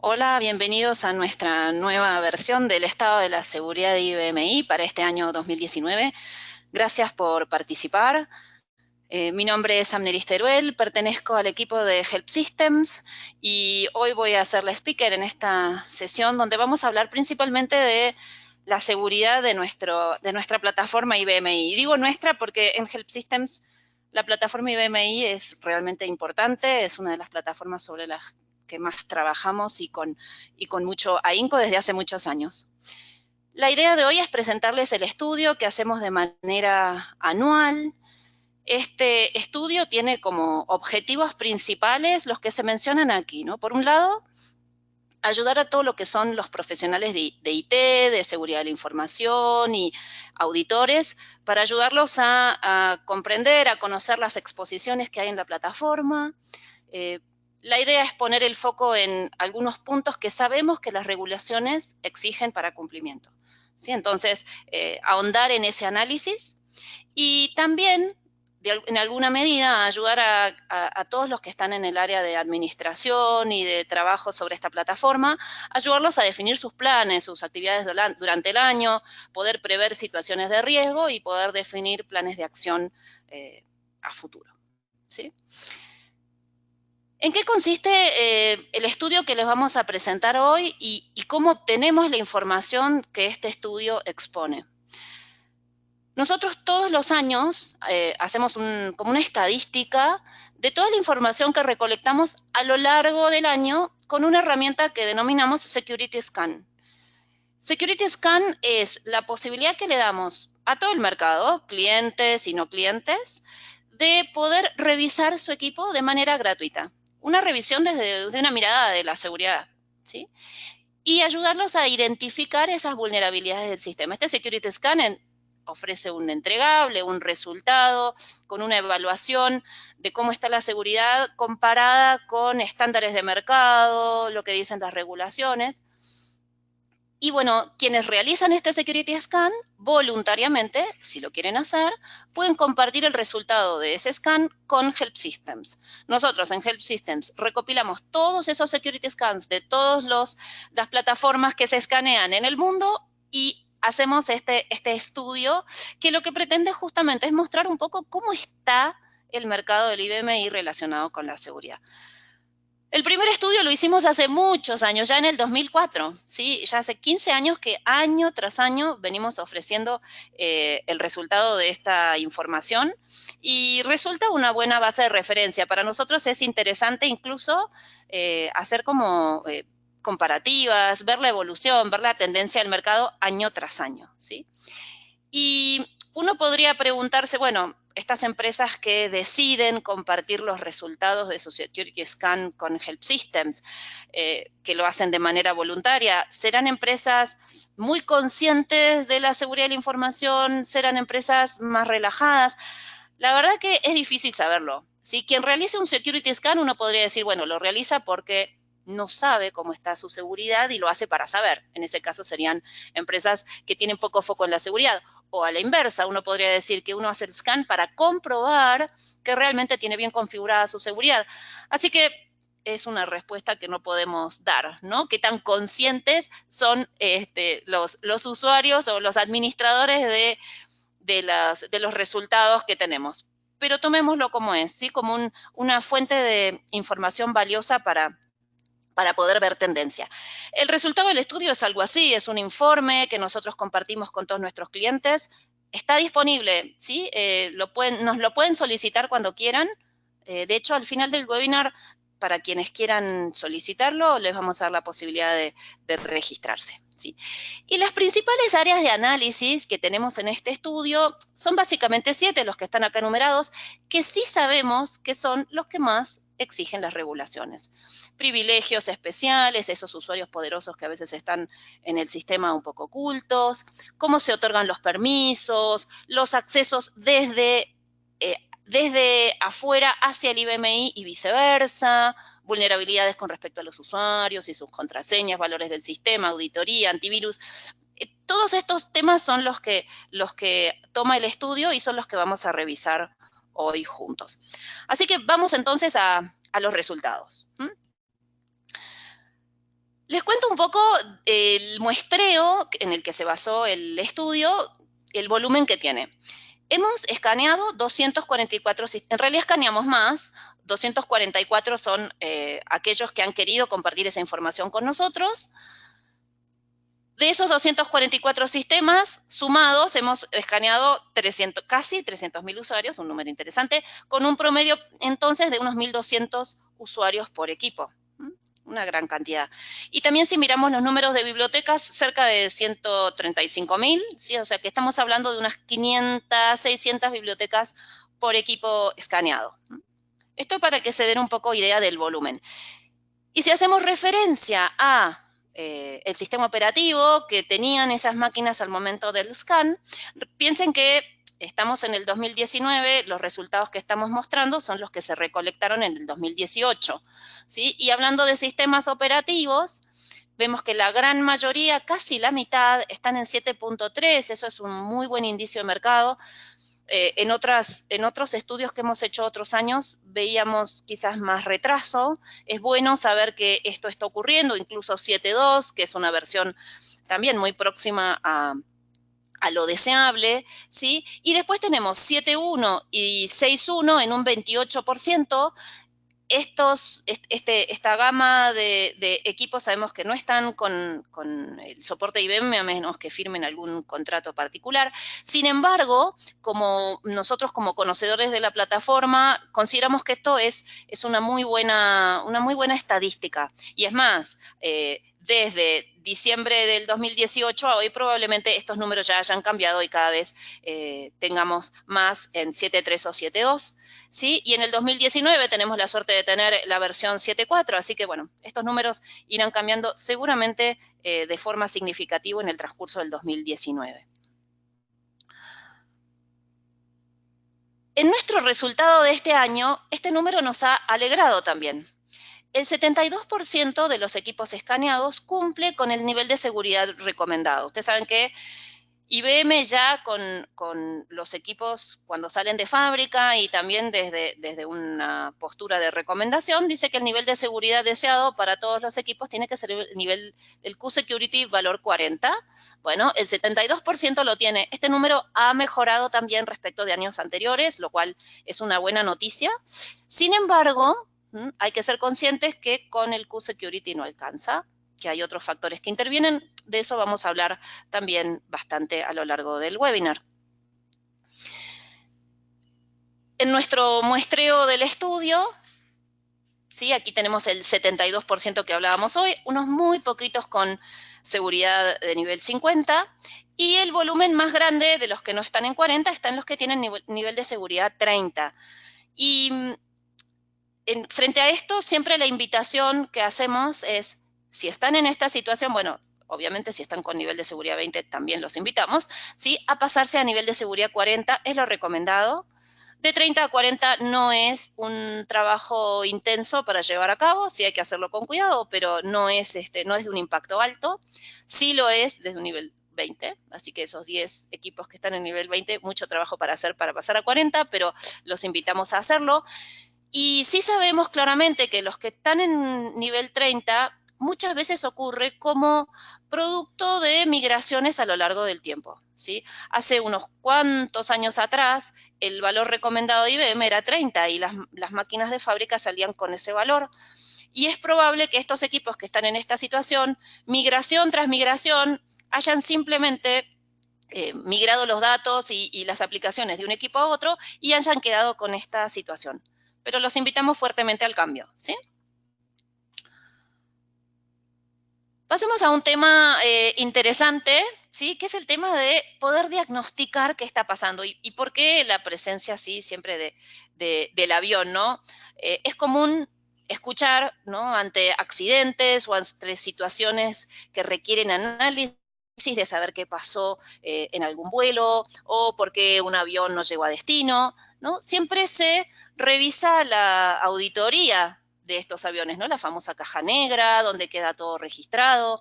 Hola, bienvenidos a nuestra nueva versión del estado de la seguridad de IBMI para este año 2019. Gracias por participar. Mi nombre es Amneris Teruel, pertenezco al equipo de Help Systems y hoy voy a ser la speaker en esta sesión donde vamos a hablar principalmente de la seguridad de nuestra plataforma IBMI. Y digo nuestra porque en Help Systems la plataforma IBMI es realmente importante, es una de las plataformas sobre las que más trabajamos y con mucho ahínco desde hace muchos años. La idea de hoy es presentarles el estudio que hacemos de manera anual. Este estudio tiene como objetivos principales los que se mencionan aquí, ¿no? Por un lado, ayudar a todo lo que son los profesionales de IT, de seguridad de la información y auditores, para ayudarlos a comprender, a conocer las exposiciones que hay en la plataforma. La idea es poner el foco en algunos puntos que sabemos que las regulaciones exigen para cumplimiento, ¿sí? Entonces, ahondar en ese análisis y también, en alguna medida, ayudar a todos los que están en el área de administración y de trabajo sobre esta plataforma, ayudarlos a definir sus planes, sus actividades durante el año, poder prever situaciones de riesgo y poder definir planes de acción a futuro, ¿sí? ¿En qué consiste el estudio que les vamos a presentar hoy y cómo obtenemos la información que este estudio expone? Nosotros todos los años hacemos como una estadística de toda la información que recolectamos a lo largo del año con una herramienta que denominamos Security Scan. Security Scan es la posibilidad que le damos a todo el mercado, clientes y no clientes, de poder revisar su equipo de manera gratuita. Una revisión desde una mirada de la seguridad, ¿sí? Y ayudarlos a identificar esas vulnerabilidades del sistema. Este Security Scan ofrece un entregable, un resultado, con una evaluación de cómo está la seguridad comparada con estándares de mercado, lo que dicen las regulaciones. Y bueno, quienes realizan este Security Scan, voluntariamente, si lo quieren hacer, pueden compartir el resultado de ese scan con Help Systems. Nosotros en Help Systems recopilamos todos esos Security Scans de todas las plataformas que se escanean en el mundo y hacemos este estudio que lo que pretende justamente es mostrar un poco cómo está el mercado del IBMI relacionado con la seguridad. El primer estudio lo hicimos hace muchos años, ya en el 2004, ¿sí? Ya hace 15 años que año tras año venimos ofreciendo el resultado de esta información y resulta una buena base de referencia. Para nosotros es interesante incluso hacer como comparativas, ver la evolución, ver la tendencia del mercado año tras año, ¿sí? Y uno podría preguntarse, bueno, estas empresas que deciden compartir los resultados de su Security Scan con Help Systems, que lo hacen de manera voluntaria, ¿serán empresas muy conscientes de la seguridad de la información? ¿Serán empresas más relajadas? La verdad que es difícil saberlo. ¿Sí? Quien realice un Security Scan, uno podría decir, bueno, lo realiza porque no sabe cómo está su seguridad y lo hace para saber. En ese caso serían empresas que tienen poco foco en la seguridad. O a la inversa, uno podría decir que uno hace el scan para comprobar que realmente tiene bien configurada su seguridad. Así que es una respuesta que no podemos dar, ¿no? ¿Qué tan conscientes son los usuarios o los administradores de los resultados que tenemos? Pero tomémoslo como es, ¿sí? Como una fuente de información valiosa para poder ver tendencia. El resultado del estudio es algo así, es un informe que nosotros compartimos con todos nuestros clientes. Está disponible, ¿sí? Nos lo pueden solicitar cuando quieran. De hecho, al final del webinar, para quienes quieran solicitarlo, les vamos a dar la posibilidad de registrarse, ¿sí? Y las principales áreas de análisis que tenemos en este estudio son básicamente 7, los que están acá enumerados, que sí sabemos que son los que más exigen las regulaciones. Privilegios especiales, esos usuarios poderosos que a veces están en el sistema un poco ocultos, cómo se otorgan los permisos, los accesos desde afuera hacia el IBMI y viceversa, vulnerabilidades con respecto a los usuarios y sus contraseñas, valores del sistema, auditoría, antivirus. Todos estos temas son los que toma el estudio y son los que vamos a revisar hoy juntos. Así que vamos entonces a los resultados. Les cuento un poco el muestreo en el que se basó el estudio, el volumen que tiene. Hemos escaneado 244, en realidad escaneamos más, 244 son aquellos que han querido compartir esa información con nosotros. De esos 244 sistemas sumados, hemos escaneado casi 300.000 usuarios, un número interesante, con un promedio entonces de unos 1.200 usuarios por equipo. Una gran cantidad. Y también si miramos los números de bibliotecas, cerca de 135.000, ¿sí? O sea que estamos hablando de unas 500, 600 bibliotecas por equipo escaneado. Esto para que se den un poco idea del volumen. Y si hacemos referencia a el sistema operativo que tenían esas máquinas al momento del scan, piensen que estamos en el 2019, los resultados que estamos mostrando son los que se recolectaron en el 2018, ¿sí? Y hablando de sistemas operativos, vemos que la gran mayoría, casi la mitad, están en 7.3, eso es un muy buen indicio de mercado. En otros estudios que hemos hecho otros años veíamos quizás más retraso. Es bueno saber que esto está ocurriendo, incluso 7.2, que es una versión también muy próxima a lo deseable, ¿sí? Y después tenemos 7.1 y 6.1 en un 28%. Esta gama de equipos sabemos que no están con el soporte IBM a menos que firmen algún contrato particular. Sin embargo, como nosotros como conocedores de la plataforma, consideramos que esto es una muy buena estadística. Y es más, desde diciembre del 2018 a hoy probablemente estos números ya hayan cambiado y cada vez tengamos más en 7.3 o 7.2. ¿Sí? Y en el 2019 tenemos la suerte de tener la versión 7.4, así que bueno, estos números irán cambiando seguramente de forma significativa en el transcurso del 2019. En nuestro resultado de este año, este número nos ha alegrado también. El 72% de los equipos escaneados cumple con el nivel de seguridad recomendado. Ustedes saben que IBM ya con los equipos cuando salen de fábrica y también desde una postura de recomendación, dice que el nivel de seguridad deseado para todos los equipos tiene que ser el nivel del Q-Security valor 40. Bueno, el 72% lo tiene. Este número ha mejorado también respecto de años anteriores, lo cual es una buena noticia. Sin embargo, hay que ser conscientes que con el Q-Security no alcanza, que hay otros factores que intervienen. De eso vamos a hablar también bastante a lo largo del webinar. En nuestro muestreo del estudio, ¿sí? Aquí tenemos el 72% que hablábamos hoy, unos muy poquitos con seguridad de nivel 50, y el volumen más grande de los que no están en 40 están los que tienen nivel de seguridad 30. Y frente a esto, siempre la invitación que hacemos es, si están en esta situación, bueno, obviamente si están con nivel de seguridad 20 también los invitamos, ¿sí? A pasarse a nivel de seguridad 40 es lo recomendado. De 30 a 40 no es un trabajo intenso para llevar a cabo, sí hay que hacerlo con cuidado, pero no es de un impacto alto. Sí lo es desde un nivel 20, así que esos 10 equipos que están en nivel 20, mucho trabajo para hacer para pasar a 40, pero los invitamos a hacerlo. Y sí sabemos claramente que los que están en nivel 30 muchas veces ocurre como producto de migraciones a lo largo del tiempo, ¿sí? Hace unos cuantos años atrás, el valor recomendado de IBM era 30 y las máquinas de fábrica salían con ese valor. Y es probable que estos equipos que están en esta situación, migración tras migración, hayan simplemente migrado los datos y las aplicaciones de un equipo a otro y hayan quedado con esta situación. Pero los invitamos fuertemente al cambio, ¿sí? Pasemos a un tema interesante, ¿sí? Que es el tema de poder diagnosticar qué está pasando y por qué la presencia, sí, siempre del avión, ¿no? Es común escuchar, ¿no? Ante accidentes o ante situaciones que requieren análisis de saber qué pasó en algún vuelo o por qué un avión no llegó a destino, ¿no? Siempre se revisa la auditoría de estos aviones, ¿no? La famosa caja negra, donde queda todo registrado.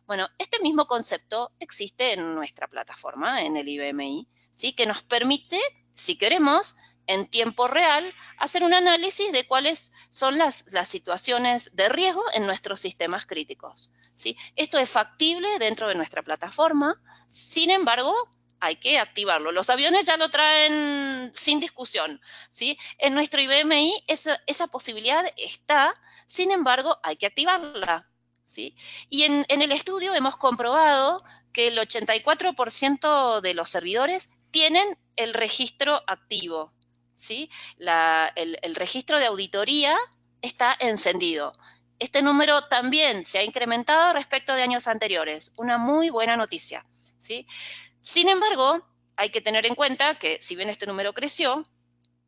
Bueno, este mismo concepto existe en nuestra plataforma, en el IBMI, ¿sí? Que nos permite, si queremos, en tiempo real, hacer un análisis de cuáles son las situaciones de riesgo en nuestros sistemas críticos, ¿sí? Esto es factible dentro de nuestra plataforma, sin embargo, hay que activarlo. Los aviones ya lo traen sin discusión, ¿sí? En nuestro IBMI esa posibilidad está, sin embargo, hay que activarla, ¿sí? Y en el estudio hemos comprobado que el 84% de los servidores tienen el registro activo, ¿sí? El registro de auditoría está encendido. Este número también se ha incrementado respecto de años anteriores. Una muy buena noticia, ¿sí? Sin embargo, hay que tener en cuenta que si bien este número creció,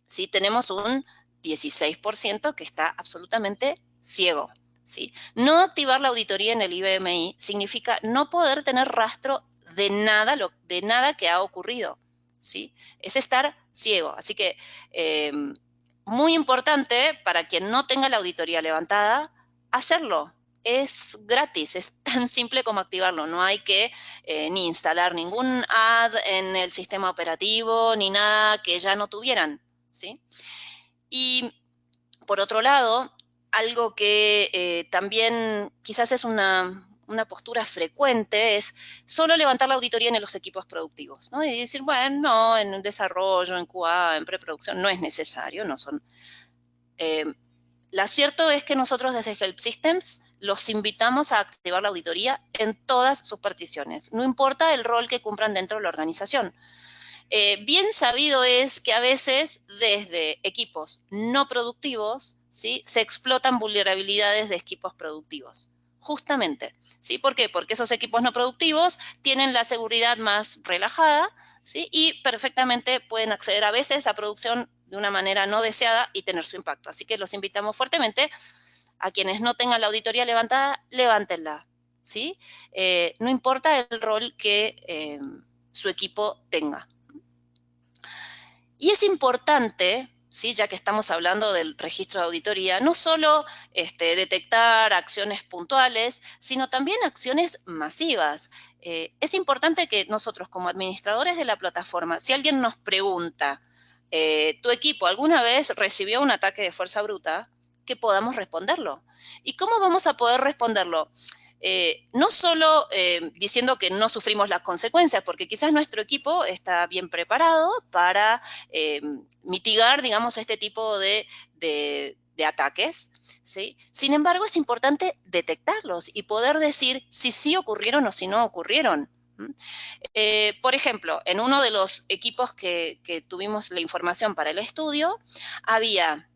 ¿sí? Tenemos un 16% que está absolutamente ciego, ¿sí? No activar la auditoría en el IBMI significa no poder tener rastro de nada que ha ocurrido, ¿sí? Es estar ciego. Así que muy importante para quien no tenga la auditoría levantada, hacerlo. Es gratis, es tan simple como activarlo. No hay que ni instalar ningún ad en el sistema operativo, ni nada que ya no tuvieran, ¿sí? Y por otro lado, algo que también quizás es una postura frecuente es solo levantar la auditoría en los equipos productivos, ¿no? Y decir, bueno, no, en desarrollo, en QA, en preproducción, no es necesario, no son... lo cierto es que nosotros desde Help Systems los invitamos a activar la auditoría en todas sus particiones, no importa el rol que cumplan dentro de la organización. Bien sabido es que a veces desde equipos no productivos, ¿sí? Se explotan vulnerabilidades de equipos productivos. Justamente, ¿sí? ¿Por qué? Porque esos equipos no productivos tienen la seguridad más relajada, ¿sí? Y perfectamente pueden acceder a veces a producción de una manera no deseada y tener su impacto. Así que los invitamos fuertemente a quienes no tengan la auditoría levantada, levántenla, ¿sí? No importa el rol que su equipo tenga. Y es importante, ¿sí? Ya que estamos hablando del registro de auditoría, no solo detectar acciones puntuales, sino también acciones masivas. Es importante que nosotros como administradores de la plataforma, si alguien nos pregunta, ¿tu equipo alguna vez recibió un ataque de fuerza bruta?, que podamos responderlo. ¿Y cómo vamos a poder responderlo? No solo diciendo que no sufrimos las consecuencias, porque quizás nuestro equipo está bien preparado para mitigar, digamos, este tipo de ataques, ¿sí? Sin embargo, es importante detectarlos y poder decir si sí ocurrieron o si no ocurrieron. Por ejemplo, en uno de los equipos que tuvimos la información para el estudio, había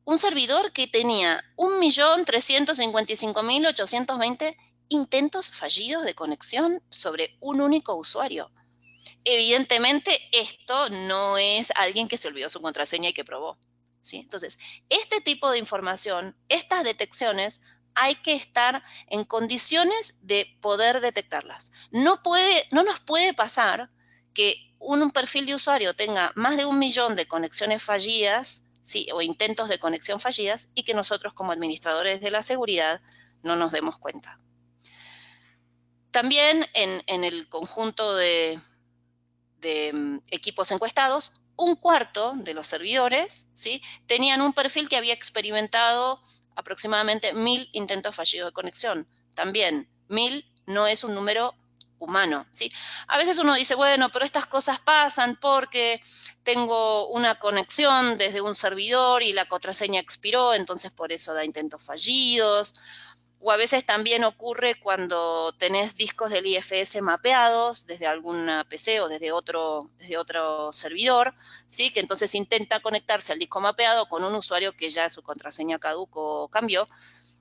un servidor que tenía 1.355.820 intentos fallidos de conexión sobre un único usuario. Evidentemente, esto no es alguien que se olvidó su contraseña y que probó, ¿sí? Entonces, este tipo de información, estas detecciones, hay que estar en condiciones de poder detectarlas. No nos puede pasar que un perfil de usuario tenga más de 1 millón de conexiones fallidas, ¿sí? O intentos de conexión fallidas, y que nosotros como administradores de la seguridad no nos demos cuenta. También en el conjunto de equipos encuestados, un cuarto de los servidores, ¿sí? Tenían un perfil que había experimentado aproximadamente 1.000 intentos fallidos de conexión. También, 1.000 no es un número humano, ¿sí? A veces uno dice, bueno, pero estas cosas pasan porque tengo una conexión desde un servidor y la contraseña expiró, entonces por eso da intentos fallidos. O a veces también ocurre cuando tenés discos del IFS mapeados desde alguna PC o desde otro servidor, ¿sí? Que entonces intenta conectarse al disco mapeado con un usuario que ya su contraseña caducó o cambió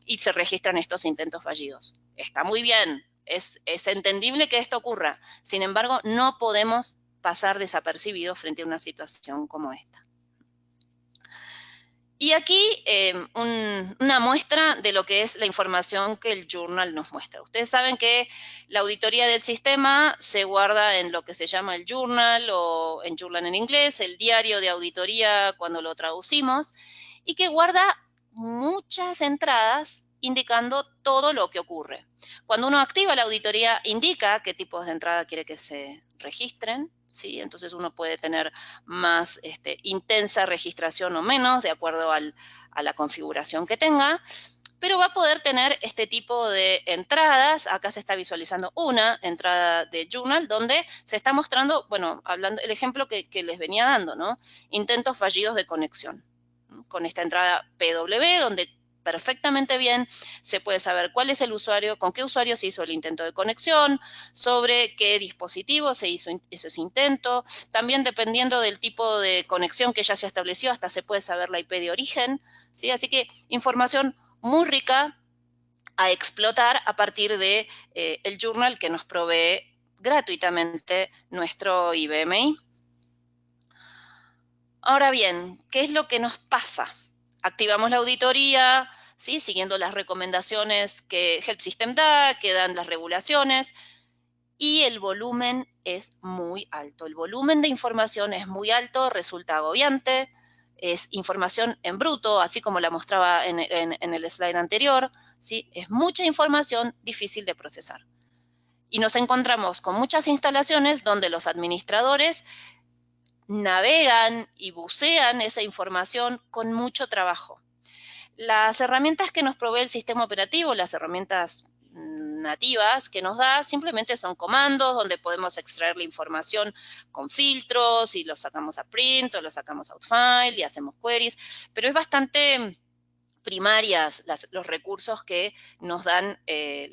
y se registran estos intentos fallidos. Está muy bien, es entendible que esto ocurra. Sin embargo, no podemos pasar desapercibidos frente a una situación como esta. Y aquí una muestra de lo que es la información que el journal nos muestra. Ustedes saben que la auditoría del sistema se guarda en lo que se llama el journal, o en journal en inglés, el diario de auditoría cuando lo traducimos, y que guarda muchas entradas indicando todo lo que ocurre. Cuando uno activa la auditoría, indica qué tipos de entrada quiere que se registren, ¿sí? Entonces uno puede tener más intensa registración o menos, de acuerdo a la configuración que tenga, pero va a poder tener este tipo de entradas. Acá se está visualizando una entrada de Journal donde se está mostrando, bueno, hablando el ejemplo que les venía dando, ¿no? Intentos fallidos de conexión. Con esta entrada PW, donde perfectamente bien se puede saber cuál es el usuario, con qué usuario se hizo el intento de conexión, sobre qué dispositivo se hizo ese intento. También dependiendo del tipo de conexión que ya se estableció, hasta se puede saber la IP de origen, ¿sí? Así que información muy rica a explotar a partir de el journal que nos provee gratuitamente nuestro IBMI. Ahora bien, ¿qué es lo que nos pasa? Activamos la auditoría, ¿sí? Siguiendo las recomendaciones que Help System da, que dan las regulaciones, y el volumen es muy alto. El volumen de información es muy alto, resulta agobiante, es información en bruto, así como la mostraba en el slide anterior, ¿sí? Es mucha información difícil de procesar. Y nos encontramos con muchas instalaciones donde los administradores navegan y bucean esa información con mucho trabajo. Las herramientas que nos provee el sistema operativo, las herramientas nativas que nos da, simplemente son comandos donde podemos extraer la información con filtros y lo sacamos a print o lo sacamos a outfile y hacemos queries, pero es bastante primarias los recursos que nos dan el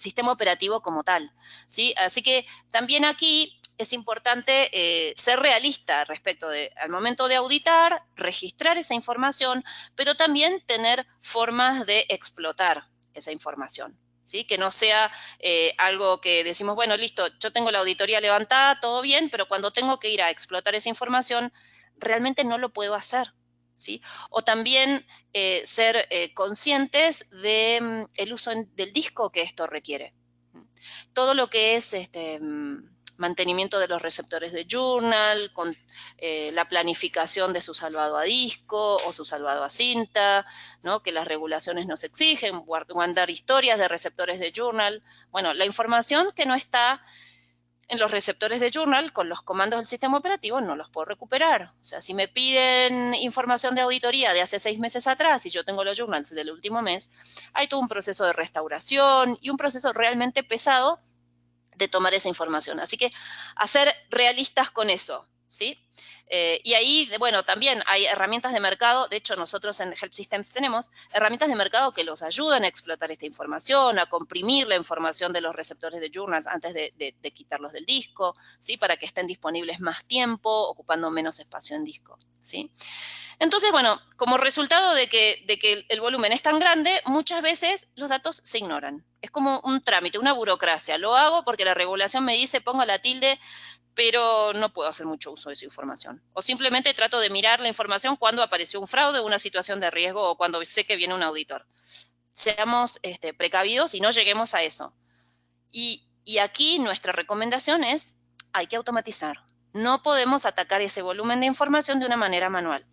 sistema operativo como tal, ¿sí? Así que también aquí es importante ser realista respecto al momento de auditar, registrar esa información, pero también tener formas de explotar esa información, ¿sí? Que no sea algo que decimos, bueno, listo, yo tengo la auditoría levantada, todo bien, pero cuando tengo que ir a explotar esa información, realmente no lo puedo hacer, ¿sí? O también ser conscientes del uso del disco que esto requiere. Todo lo que es mantenimiento de los receptores de journal, con la planificación de su salvado a disco o su salvado a cinta, ¿no? Que las regulaciones nos exigen, guardar historias de receptores de journal. Bueno, la información que no está en los receptores de journal, con los comandos del sistema operativo, no los puedo recuperar. O sea, si me piden información de auditoría de hace 6 meses atrás y yo tengo los journals del último mes, hay todo un proceso de restauración y un proceso realmente pesado de tomar esa información. Así que a ser realistas con eso, ¿sí? Y ahí, bueno, también hay herramientas de mercado. De hecho, nosotros en Help Systems tenemos herramientas de mercado que los ayudan a explotar esta información, a comprimir la información de los receptores de journals antes de quitarlos del disco, ¿sí? Para que estén disponibles más tiempo, ocupando menos espacio en disco, ¿sí? Entonces, bueno, como resultado de que el volumen es tan grande, muchas veces los datos se ignoran. Es como un trámite, una burocracia. Lo hago porque la regulación me dice, pongo la tilde, pero no puedo hacer mucho uso de esa información. O simplemente trato de mirar la información cuando apareció un fraude, una situación de riesgo o cuando sé que viene un auditor. Seamos precavidos y no lleguemos a eso. Y aquí nuestra recomendación es, hay que automatizar. No podemos atacar ese volumen de información de una manera manual,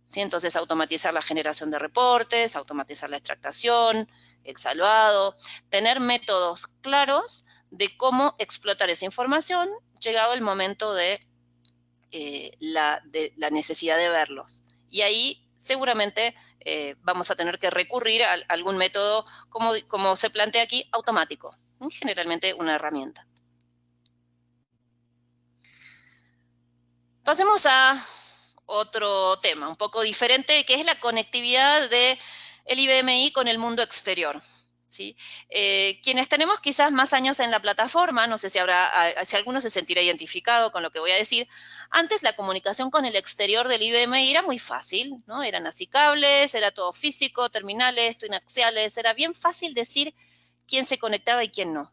¿sí? Entonces, automatizar la generación de reportes, automatizar la extractación, el salvado, tener métodos claros de cómo explotar esa información llegado el momento de la necesidad de verlos. Y ahí seguramente vamos a tener que recurrir a algún método, como se plantea aquí, automático, generalmente una herramienta. Pasemos a otro tema, un poco diferente, que es la conectividad del IBMI con el mundo exterior, ¿sí? Quienes tenemos quizás más años en la plataforma, no sé si si alguno se sentirá identificado con lo que voy a decir, antes la comunicación con el exterior del IBMI era muy fácil, ¿no? Eran así cables, era todo físico, terminales, twinaxiales, era bien fácil decir quién se conectaba y quién no.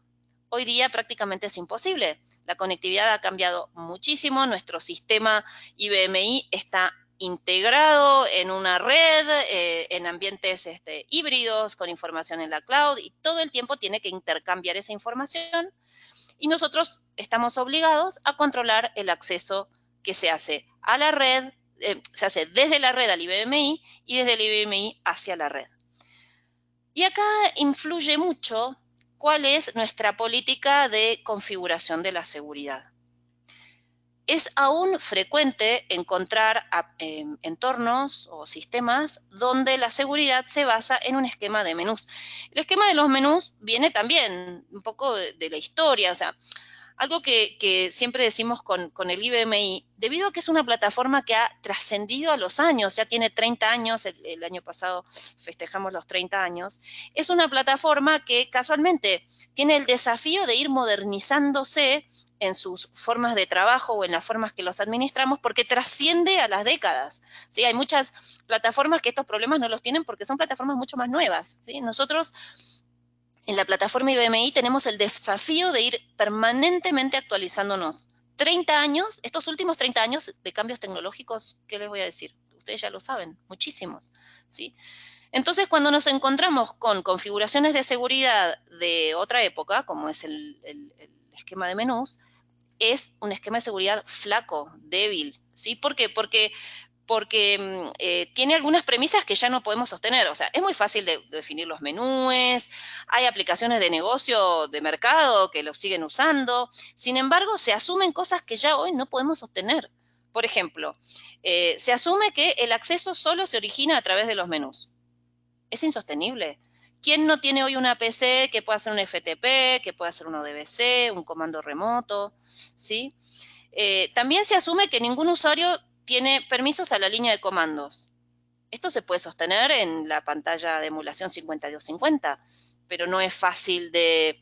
Hoy día prácticamente es imposible. La conectividad ha cambiado muchísimo, nuestro sistema IBMI está integrado en una red, en ambientes híbridos, con información en la cloud, y todo el tiempo tiene que intercambiar esa información, y nosotros estamos obligados a controlar el acceso que se hace a la red, se hace desde la red al IBMI y desde el IBMI hacia la red. Y acá influye mucho cuál es nuestra política de configuración de la seguridad, es aún frecuente encontrar entornos o sistemas donde la seguridad se basa en un esquema de menús. El esquema de los menús viene también un poco de la historia, o sea, algo que siempre decimos con el IBMI, debido a que es una plataforma que ha trascendido a los años, ya tiene 30 años, el año pasado festejamos los 30 años, es una plataforma que casualmente tiene el desafío de ir modernizándose en sus formas de trabajo o en las formas que los administramos, porque trasciende a las décadas. ¿Sí? Hay muchas plataformas que estos problemas no los tienen porque son plataformas mucho más nuevas. ¿Sí? Nosotros en la plataforma IBMI tenemos el desafío de ir permanentemente actualizándonos. 30 años, estos últimos 30 años de cambios tecnológicos, ¿qué les voy a decir? Ustedes ya lo saben, muchísimos, ¿sí? Entonces, cuando nos encontramos con configuraciones de seguridad de otra época, como es el esquema de menús, es un esquema de seguridad flaco, débil, ¿sí? ¿Por qué? Porque tiene algunas premisas que ya no podemos sostener. O sea, es muy fácil de definir los menús, hay aplicaciones de negocio, de mercado que los siguen usando. Sin embargo, se asumen cosas que ya hoy no podemos sostener. Por ejemplo, se asume que el acceso solo se origina a través de los menús. Es insostenible. ¿Quién no tiene hoy una PC que pueda hacer un FTP, que pueda hacer un ODBC, un comando remoto? ¿Sí? También se asume que ningún usuario tiene permisos a la línea de comandos. Esto se puede sostener en la pantalla de emulación 5250, pero no es fácil de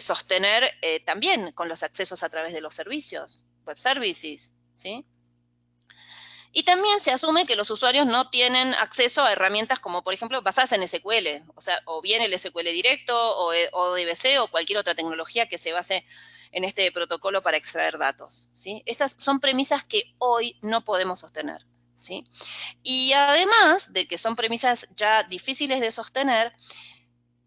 sostener también con los accesos a través de los servicios, web services, ¿sí? Y también se asume que los usuarios no tienen acceso a herramientas como, por ejemplo, basadas en SQL, o sea, o bien el SQL directo, o DBC, o cualquier otra tecnología que se base en este protocolo para extraer datos, ¿sí? Esas son premisas que hoy no podemos sostener, ¿sí? Y además de que son premisas ya difíciles de sostener,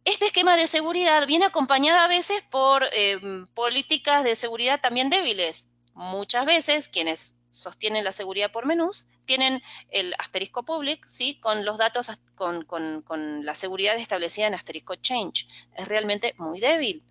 este esquema de seguridad viene acompañado a veces por políticas de seguridad también débiles. Muchas veces quienes sostienen la seguridad por menús tienen el asterisco public, ¿sí? Con los datos, con la seguridad establecida en asterisco change. Es realmente muy débil.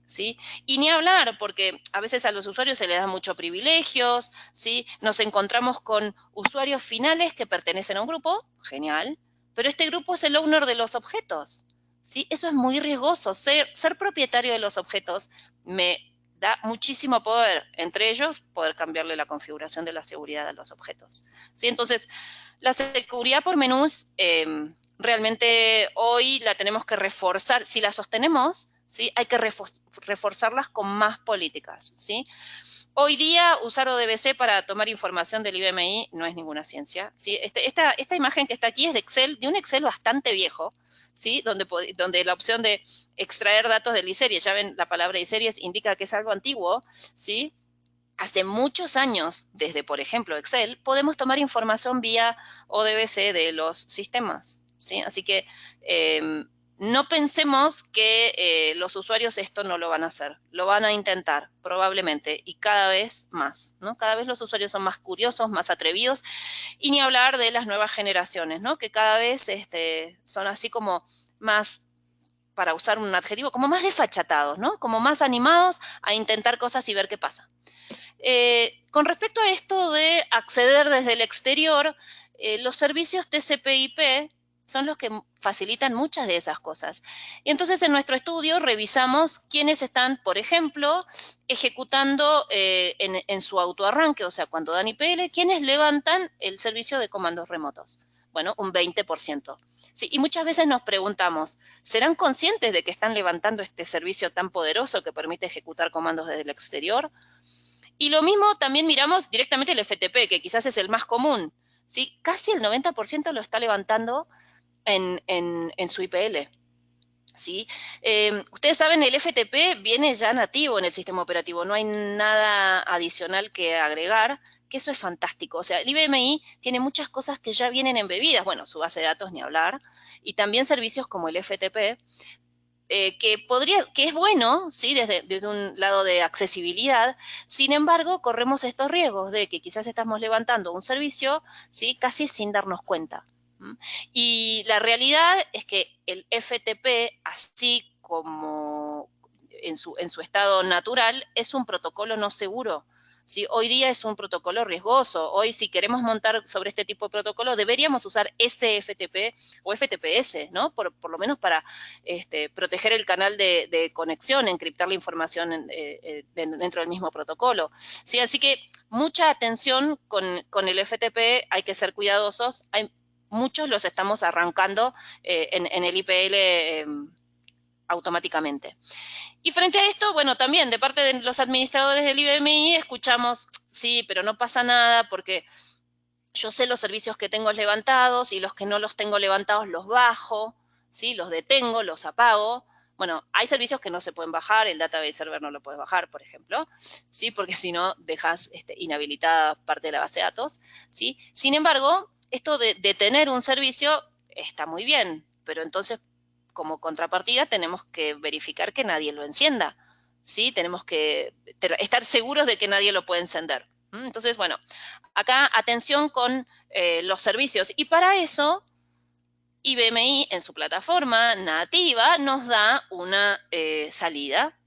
¿Sí? Y ni hablar, porque a veces a los usuarios se les da muchos privilegios, ¿sí? Nos encontramos con usuarios finales que pertenecen a un grupo, genial, pero este grupo es el owner de los objetos, ¿sí? Eso es muy riesgoso. Ser propietario de los objetos me da muchísimo poder, entre ellos poder cambiarle la configuración de la seguridad a los objetos, ¿sí? Entonces, la seguridad por menús realmente hoy la tenemos que reforzar. Si la sostenemos, ¿sí? Hay que reforzarlas con más políticas, ¿sí? Hoy día usar ODBC para tomar información del IBMI no es ninguna ciencia, ¿sí? Esta imagen que está aquí es de Excel, de un Excel bastante viejo, ¿sí? Donde la opción de extraer datos del iSeries, ya ven, la palabra iSeries indica que es algo antiguo, ¿sí? Hace muchos años, desde, por ejemplo, Excel, podemos tomar información vía ODBC de los sistemas, ¿sí? Así que no pensemos que los usuarios esto no lo van a hacer. Lo van a intentar, probablemente, y cada vez más, ¿no? Cada vez los usuarios son más curiosos, más atrevidos, y ni hablar de las nuevas generaciones, ¿no? Que cada vez son así como más, para usar un adjetivo, como más desfachatados, ¿no? Como más animados a intentar cosas y ver qué pasa. Con respecto a esto de acceder desde el exterior, los servicios TCP/IP son los que facilitan muchas de esas cosas. Y entonces en nuestro estudio revisamos quiénes están, por ejemplo, ejecutando en su autoarranque, o sea, cuando dan IPL, quiénes levantan el servicio de comandos remotos. Bueno, un 20%. Sí, y muchas veces nos preguntamos, ¿serán conscientes de que están levantando este servicio tan poderoso que permite ejecutar comandos desde el exterior? Y lo mismo también miramos directamente el FTP, que quizás es el más común, ¿sí? Casi el 90% lo está levantando en su IPL, ¿sí? Ustedes saben, el FTP viene ya nativo en el sistema operativo, no hay nada adicional que agregar, que eso es fantástico. O sea, el IBMI tiene muchas cosas que ya vienen embebidas, bueno, su base de datos ni hablar, y también servicios como el FTP, que es bueno, ¿sí? Desde un lado de accesibilidad. Sin embargo, corremos estos riesgos de que quizás estamos levantando un servicio, ¿sí? Casi sin darnos cuenta. Y la realidad es que el FTP, así como en su estado natural, es un protocolo no seguro, ¿sí? Hoy día es un protocolo riesgoso. Hoy, si queremos montar sobre este tipo de protocolo, deberíamos usar SFTP o FTPS, ¿no? Por lo menos para proteger el canal de conexión, encriptar la información dentro del mismo protocolo, ¿sí? Así que mucha atención con el FTP, hay que ser cuidadosos. Muchos los estamos arrancando en el IPL automáticamente. Y frente a esto, bueno, también de parte de los administradores del IBMI escuchamos, sí, pero no pasa nada porque yo sé los servicios que tengo levantados y los que no los tengo levantados los bajo, ¿sí? Los detengo, los apago. Bueno, hay servicios que no se pueden bajar, el database server no lo puedes bajar, por ejemplo, ¿sí? Porque si no dejas inhabilitada parte de la base de datos, ¿sí? Sin embargo, esto de tener un servicio está muy bien, pero entonces como contrapartida tenemos que verificar que nadie lo encienda, ¿sí? Tenemos que estar seguros de que nadie lo puede encender. Entonces, bueno, acá atención con los servicios. Y para eso, IBMI en su plataforma nativa nos da una salida.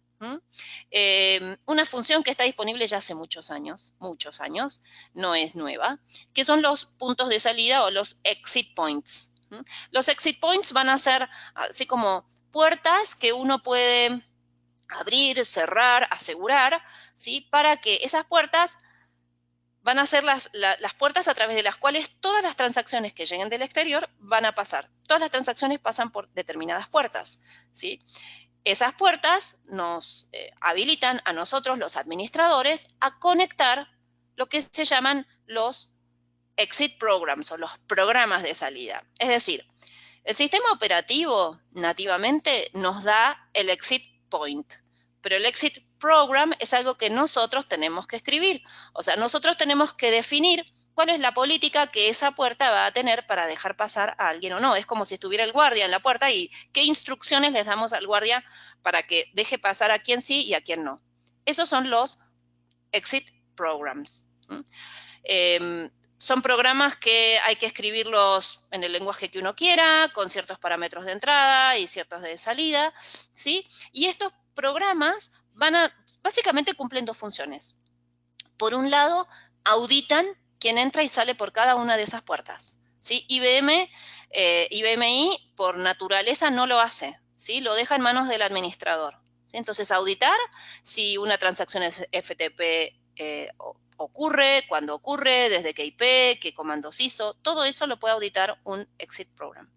Una función que está disponible ya hace muchos años, no es nueva, que son los puntos de salida o los exit points. Los exit points van a ser así como puertas que uno puede abrir, cerrar, asegurar, ¿sí? Para que esas puertas van a ser las puertas a través de las cuales todas las transacciones que lleguen del exterior van a pasar. Todas las transacciones pasan por determinadas puertas, ¿sí? Esas puertas nos habilitan a nosotros, los administradores, a conectar lo que se llaman los exit programs o los programas de salida. Es decir, el sistema operativo nativamente nos da el exit point, pero el exit program es algo que nosotros tenemos que escribir. O sea, nosotros tenemos que definir cuál es la política que esa puerta va a tener para dejar pasar a alguien o no. Es como si estuviera el guardia en la puerta y qué instrucciones les damos al guardia para que deje pasar a quien sí y a quien no. Esos son los exit programs. Son programas que hay que escribirlos en el lenguaje que uno quiera, con ciertos parámetros de entrada y ciertos de salida, ¿sí? Y estos programas básicamente cumplen dos funciones. Por un lado, auditan quién entra y sale por cada una de esas puertas, ¿sí? IBMI, por naturaleza, no lo hace, ¿sí? Lo deja en manos del administrador, ¿sí? Entonces, auditar si una transacción es FTP ocurre, cuándo ocurre, desde qué IP, qué comandos hizo, todo eso lo puede auditar un exit program.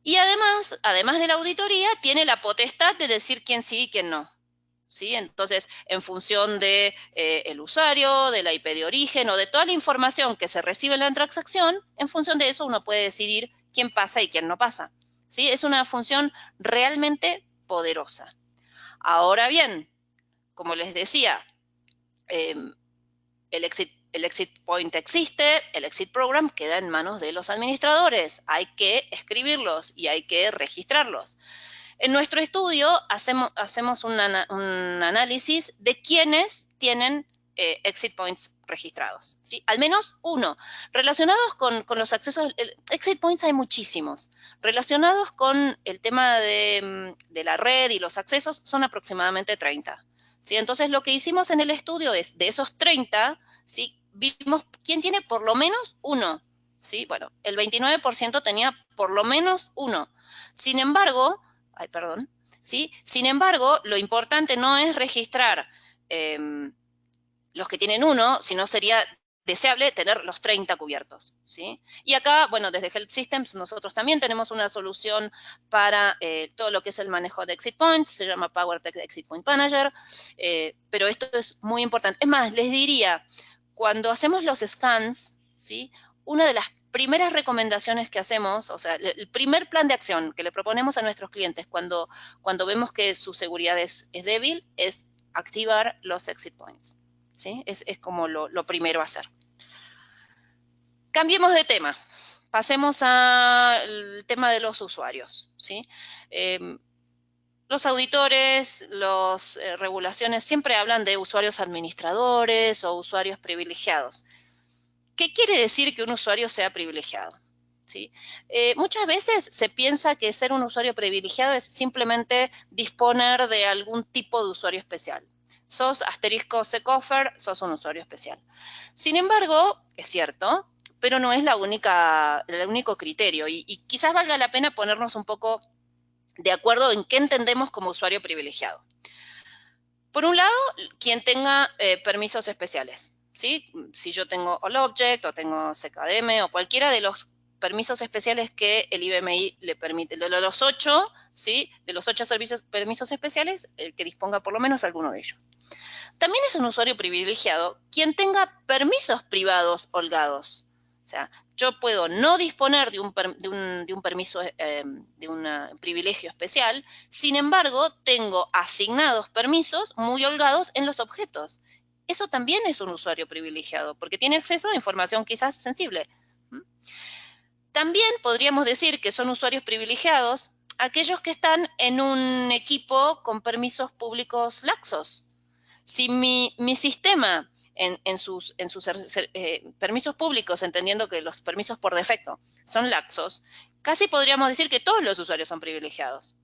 Y además de la auditoría, tiene la potestad de decir quién sí y quién no, ¿sí? Entonces, en función de el usuario, de la IP de origen o de toda la información que se recibe en la transacción, en función de eso uno puede decidir quién pasa y quién no pasa, ¿sí? Es una función realmente poderosa. Ahora bien, como les decía, el exit point existe, el exit program queda en manos de los administradores. Hay que escribirlos y hay que registrarlos. En nuestro estudio hacemos un análisis de quiénes tienen exit points registrados, ¿sí? Al menos uno. Relacionados con los accesos, exit points hay muchísimos. Relacionados con el tema de la red y los accesos son aproximadamente 30. ¿Sí? Entonces, lo que hicimos en el estudio es, de esos 30, ¿sí? Vimos quién tiene por lo menos uno, ¿sí? Bueno, el 29% tenía por lo menos uno. Sin embargo, ¿sí? Sin embargo, lo importante no es registrar los que tienen uno, sino sería deseable tener los 30 cubiertos, ¿sí? Y acá, bueno, desde Help Systems nosotros también tenemos una solución para todo lo que es el manejo de exit points, se llama PowerTech Exit Point Manager, pero esto es muy importante. Es más, les diría, cuando hacemos los scans, ¿sí? Una de las primeras recomendaciones que hacemos, o sea, el primer plan de acción que le proponemos a nuestros clientes cuando vemos que su seguridad es débil, es activar los exit points, ¿sí? Es como lo primero a hacer. Cambiemos de tema. Pasemos al tema de los usuarios, ¿sí? Los auditores, las regulaciones siempre hablan de usuarios administradores o usuarios privilegiados. ¿Qué quiere decir que un usuario sea privilegiado? ¿Sí? Muchas veces se piensa que ser un usuario privilegiado es simplemente disponer de algún tipo de usuario especial. sos *secoffer, sos un usuario especial. Sin embargo, es cierto, pero no es el único criterio y quizás valga la pena ponernos un poco de acuerdo en qué entendemos como usuario privilegiado. Por un lado, quien tenga permisos especiales, ¿sí? Si yo tengo AllObject o tengo SecADM o cualquiera de los permisos especiales que el IBMI le permite, de los 8, ¿sí? De los 8 permisos especiales, el que disponga por lo menos alguno de ellos. También es un usuario privilegiado quien tenga permisos privados holgados. O sea, yo puedo no disponer de un permiso, de un privilegio especial, sin embargo, tengo asignados permisos muy holgados en los objetos. Eso también es un usuario privilegiado, porque tiene acceso a información quizás sensible. También podríamos decir que son usuarios privilegiados aquellos que están en un equipo con permisos públicos laxos. Si mi sistema en sus permisos públicos, entendiendo que los permisos por defecto son laxos, casi podríamos decir que todos los usuarios son privilegiados.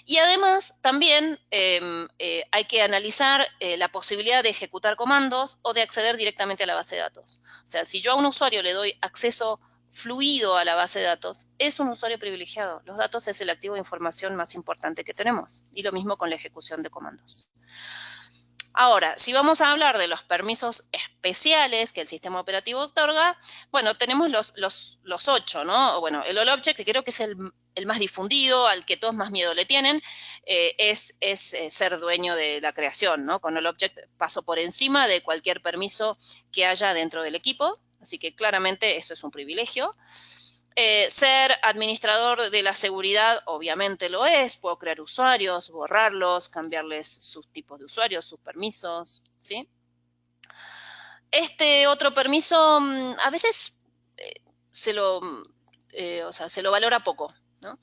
Y además, también hay que analizar la posibilidad de ejecutar comandos o de acceder directamente a la base de datos. O sea, si yo a un usuario le doy acceso fluido a la base de datos, es un usuario privilegiado. Los datos es el activo de información más importante que tenemos. Y lo mismo con la ejecución de comandos. Ahora, si vamos a hablar de los permisos especiales que el sistema operativo otorga, bueno, tenemos los 8, ¿no? Bueno, el AllObject, que creo que es el más difundido, al que todos más miedo le tienen, es ser dueño de la creación, ¿no? Con AllObject paso por encima de cualquier permiso que haya dentro del equipo, así que claramente eso es un privilegio. Ser administrador de la seguridad, obviamente lo es. Puedo crear usuarios, borrarlos, cambiarles sus tipos de usuarios, sus permisos, ¿sí? Este otro permiso a veces se lo valora poco, ¿no?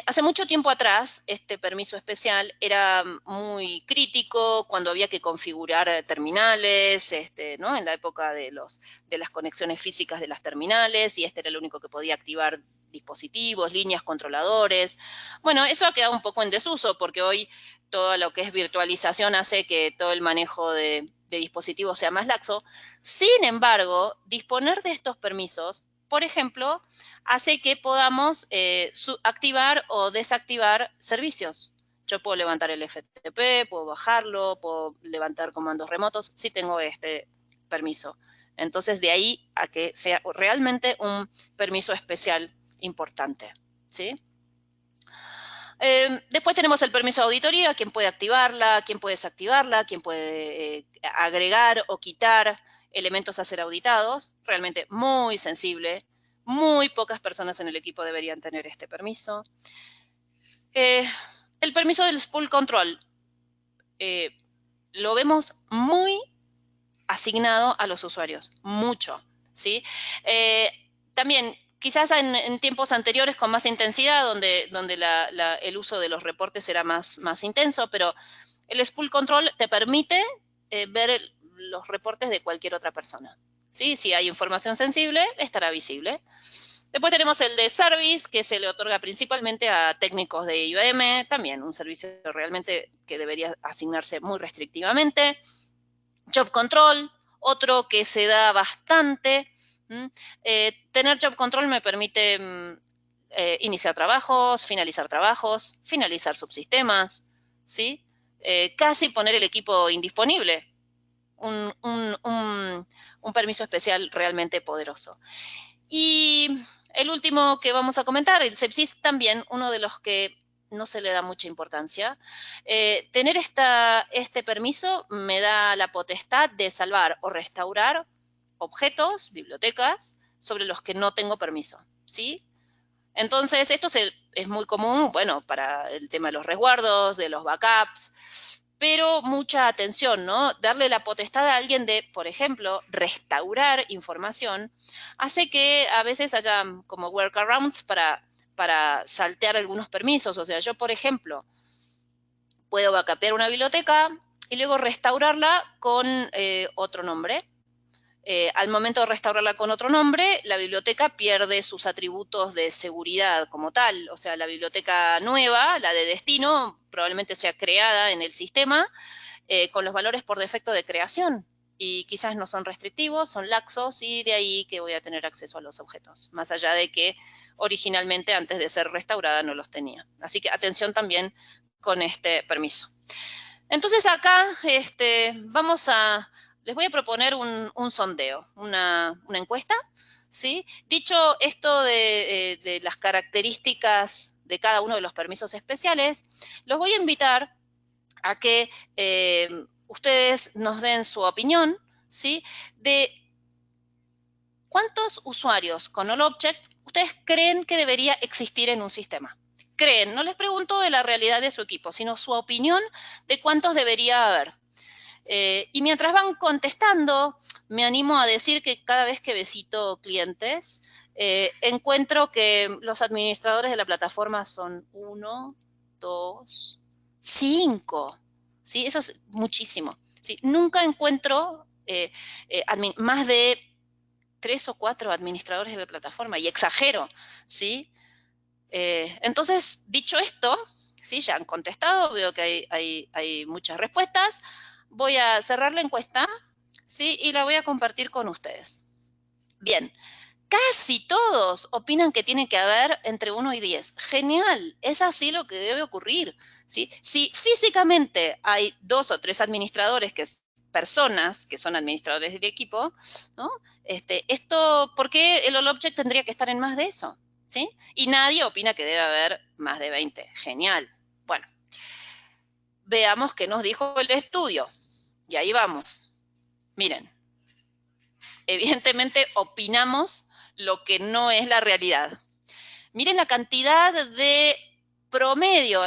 Hace mucho tiempo atrás, este permiso especial era muy crítico cuando había que configurar terminales, ¿no? En la época de las conexiones físicas de las terminales, y este era el único que podía activar dispositivos, líneas, controladores. Bueno, eso ha quedado un poco en desuso porque hoy todo lo que es virtualización hace que todo el manejo de dispositivos sea más laxo. Sin embargo, disponer de estos permisos, por ejemplo, hace que podamos activar o desactivar servicios. Yo puedo levantar el FTP, puedo bajarlo, puedo levantar comandos remotos si tengo este permiso. Entonces, de ahí a que sea realmente un permiso especial importante, ¿sí? Después tenemos el permiso de auditoría, quién puede activarla, quién puede desactivarla, quién puede agregar o quitar elementos a ser auditados. Realmente muy sensible. Muy pocas personas en el equipo deberían tener este permiso. El permiso del spool control lo vemos muy asignado a los usuarios, mucho, ¿sí? También, quizás en tiempos anteriores con más intensidad, donde el uso de los reportes era más intenso, pero el spool control te permite ver los reportes de cualquier otra persona, ¿sí? Si hay información sensible, estará visible. Después tenemos el de Service, que se le otorga principalmente a técnicos de IBM, también un servicio realmente que debería asignarse muy restrictivamente. Job Control, otro que se da bastante. Tener Job Control me permite iniciar trabajos, finalizar subsistemas, ¿sí? Casi poner el equipo indisponible. Un permiso especial realmente poderoso. Y el último que vamos a comentar, el Sepsys, también uno de los que no se le da mucha importancia. Tener este permiso me da la potestad de salvar o restaurar objetos, bibliotecas, sobre los que no tengo permiso, ¿sí? Entonces, esto es muy común, bueno, para el tema de los resguardos, de los backups, pero mucha atención, ¿no? Darle la potestad a alguien de, por ejemplo, restaurar información, hace que a veces haya como workarounds para saltear algunos permisos. O sea, yo, por ejemplo, puedo backupear una biblioteca y luego restaurarla con otro nombre. Al momento de restaurarla con otro nombre, la biblioteca pierde sus atributos de seguridad como tal. O sea, la biblioteca nueva, la de destino, probablemente sea creada en el sistema con los valores por defecto de creación. Y quizás no son restrictivos, son laxos, y de ahí que voy a tener acceso a los objetos, más allá de que originalmente antes de ser restaurada no los tenía. Así que atención también con este permiso. Entonces acá les voy a proponer un sondeo, una encuesta, ¿sí? Dicho esto de las características de cada uno de los permisos especiales, los voy a invitar a que ustedes nos den su opinión, ¿sí? De cuántos usuarios con All Object ustedes creen que debería existir en un sistema. Creen, no les pregunto de la realidad de su equipo, sino su opinión de cuántos debería haber. Y mientras van contestando, me animo a decir que cada vez que visito clientes, encuentro que los administradores de la plataforma son 1, 2, 5. ¿Sí? Eso es muchísimo. ¿Sí? Nunca encuentro más de 3 o 4 administradores de la plataforma, y exagero, ¿sí? Entonces, dicho esto, ¿sí? Ya han contestado, veo que hay muchas respuestas. Voy a cerrar la encuesta, ¿sí? Y la voy a compartir con ustedes. Bien, casi todos opinan que tiene que haber entre 1 y 10. Genial, es así lo que debe ocurrir, ¿sí? Si físicamente hay 2 o 3 administradores, personas que son administradores del equipo, ¿no? ¿Por qué el All Object tendría que estar en más de eso? ¿Sí? Y nadie opina que debe haber más de 20. Genial. Bueno, veamos qué nos dijo el estudio. Y ahí vamos. Miren, evidentemente opinamos lo que no es la realidad. Miren la cantidad de promedio,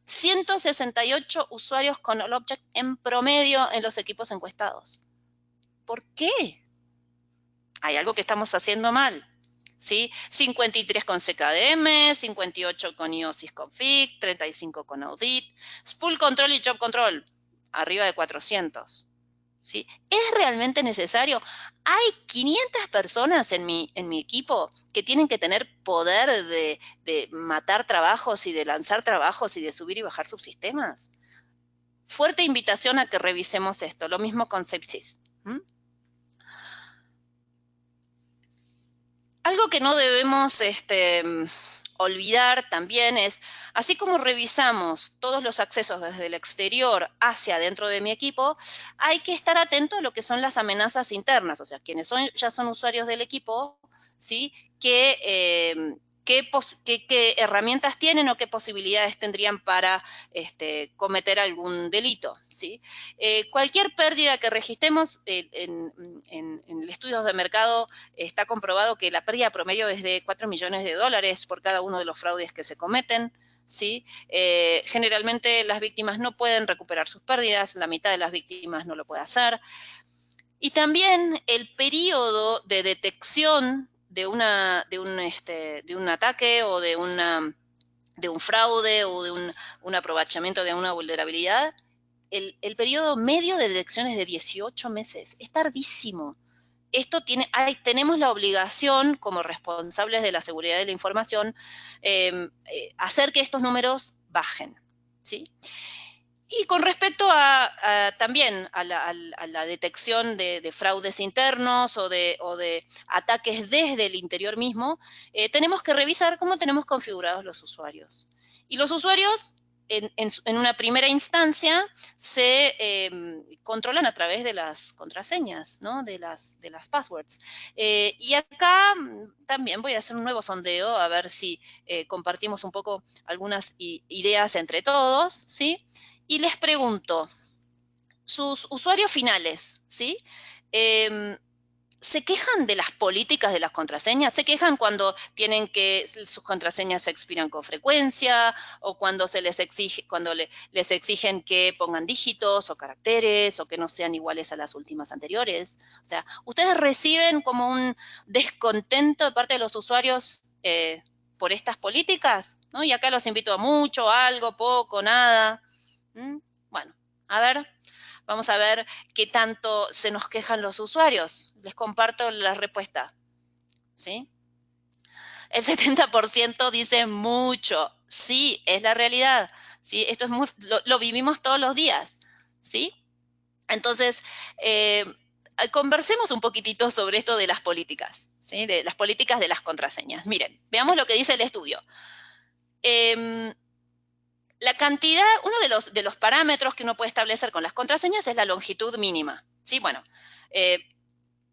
168 usuarios con All Object en promedio en los equipos encuestados. ¿Por qué? Hay algo que estamos haciendo mal, ¿sí? 53 con CKDM, 58 con IOSIS Config, 35 con Audit, Spool Control y Job Control, arriba de 400. ¿Sí? ¿Es realmente necesario? Hay 500 personas en mi equipo que tienen que tener poder de matar trabajos y de lanzar trabajos y de subir y bajar subsistemas. Fuerte invitación a que revisemos esto. Lo mismo con Sepsis. Algo que no debemos olvidar también es, así como revisamos todos los accesos desde el exterior hacia dentro de mi equipo, hay que estar atento a lo que son las amenazas internas, o sea, quienes ya son usuarios del equipo, ¿sí? ¿Qué herramientas tienen o qué posibilidades tendrían para cometer algún delito, ¿sí? Cualquier pérdida que registremos en el estudio de mercado está comprobado que la pérdida promedio es de 4 millones de dólares por cada uno de los fraudes que se cometen, ¿sí? Generalmente las víctimas no pueden recuperar sus pérdidas, la mitad de las víctimas no lo puede hacer. Y también el periodo de detección de un ataque o de un fraude o de un aprovechamiento de una vulnerabilidad, el periodo medio de detección es de 18 meses. Es tardísimo. Tenemos la obligación, como responsables de la seguridad de la información, hacer que estos números bajen, ¿sí? Y con respecto también a la detección de fraudes internos o de ataques desde el interior mismo, tenemos que revisar cómo tenemos configurados los usuarios. Y los usuarios, en una primera instancia, se controlan a través de las contraseñas, ¿no? de las passwords. Y acá también voy a hacer un nuevo sondeo a ver si compartimos un poco algunas ideas entre todos, ¿sí? Y les pregunto, sus usuarios finales, ¿sí? ¿Se quejan de las políticas de las contraseñas? ¿Se quejan cuando sus contraseñas se expiran con frecuencia o cuando les exigen que pongan dígitos o caracteres o que no sean iguales a las últimas anteriores? O sea, ¿ustedes reciben como un descontento de parte de los usuarios por estas políticas? ¿No? Y acá los invito a mucho, algo, poco, nada. Bueno, a ver, Vamos a ver qué tanto se nos quejan los usuarios. Les comparto la respuesta, ¿sí? El 70% dice mucho. Sí, es la realidad. ¿Sí? Esto es lo vivimos todos los días. ¿Sí? Entonces, conversemos un poquitito sobre esto de las políticas, ¿sí? De las políticas de las contraseñas. Miren, veamos lo que dice el estudio. La cantidad, uno de los parámetros que uno puede establecer con las contraseñas es la longitud mínima. ¿Sí? Bueno,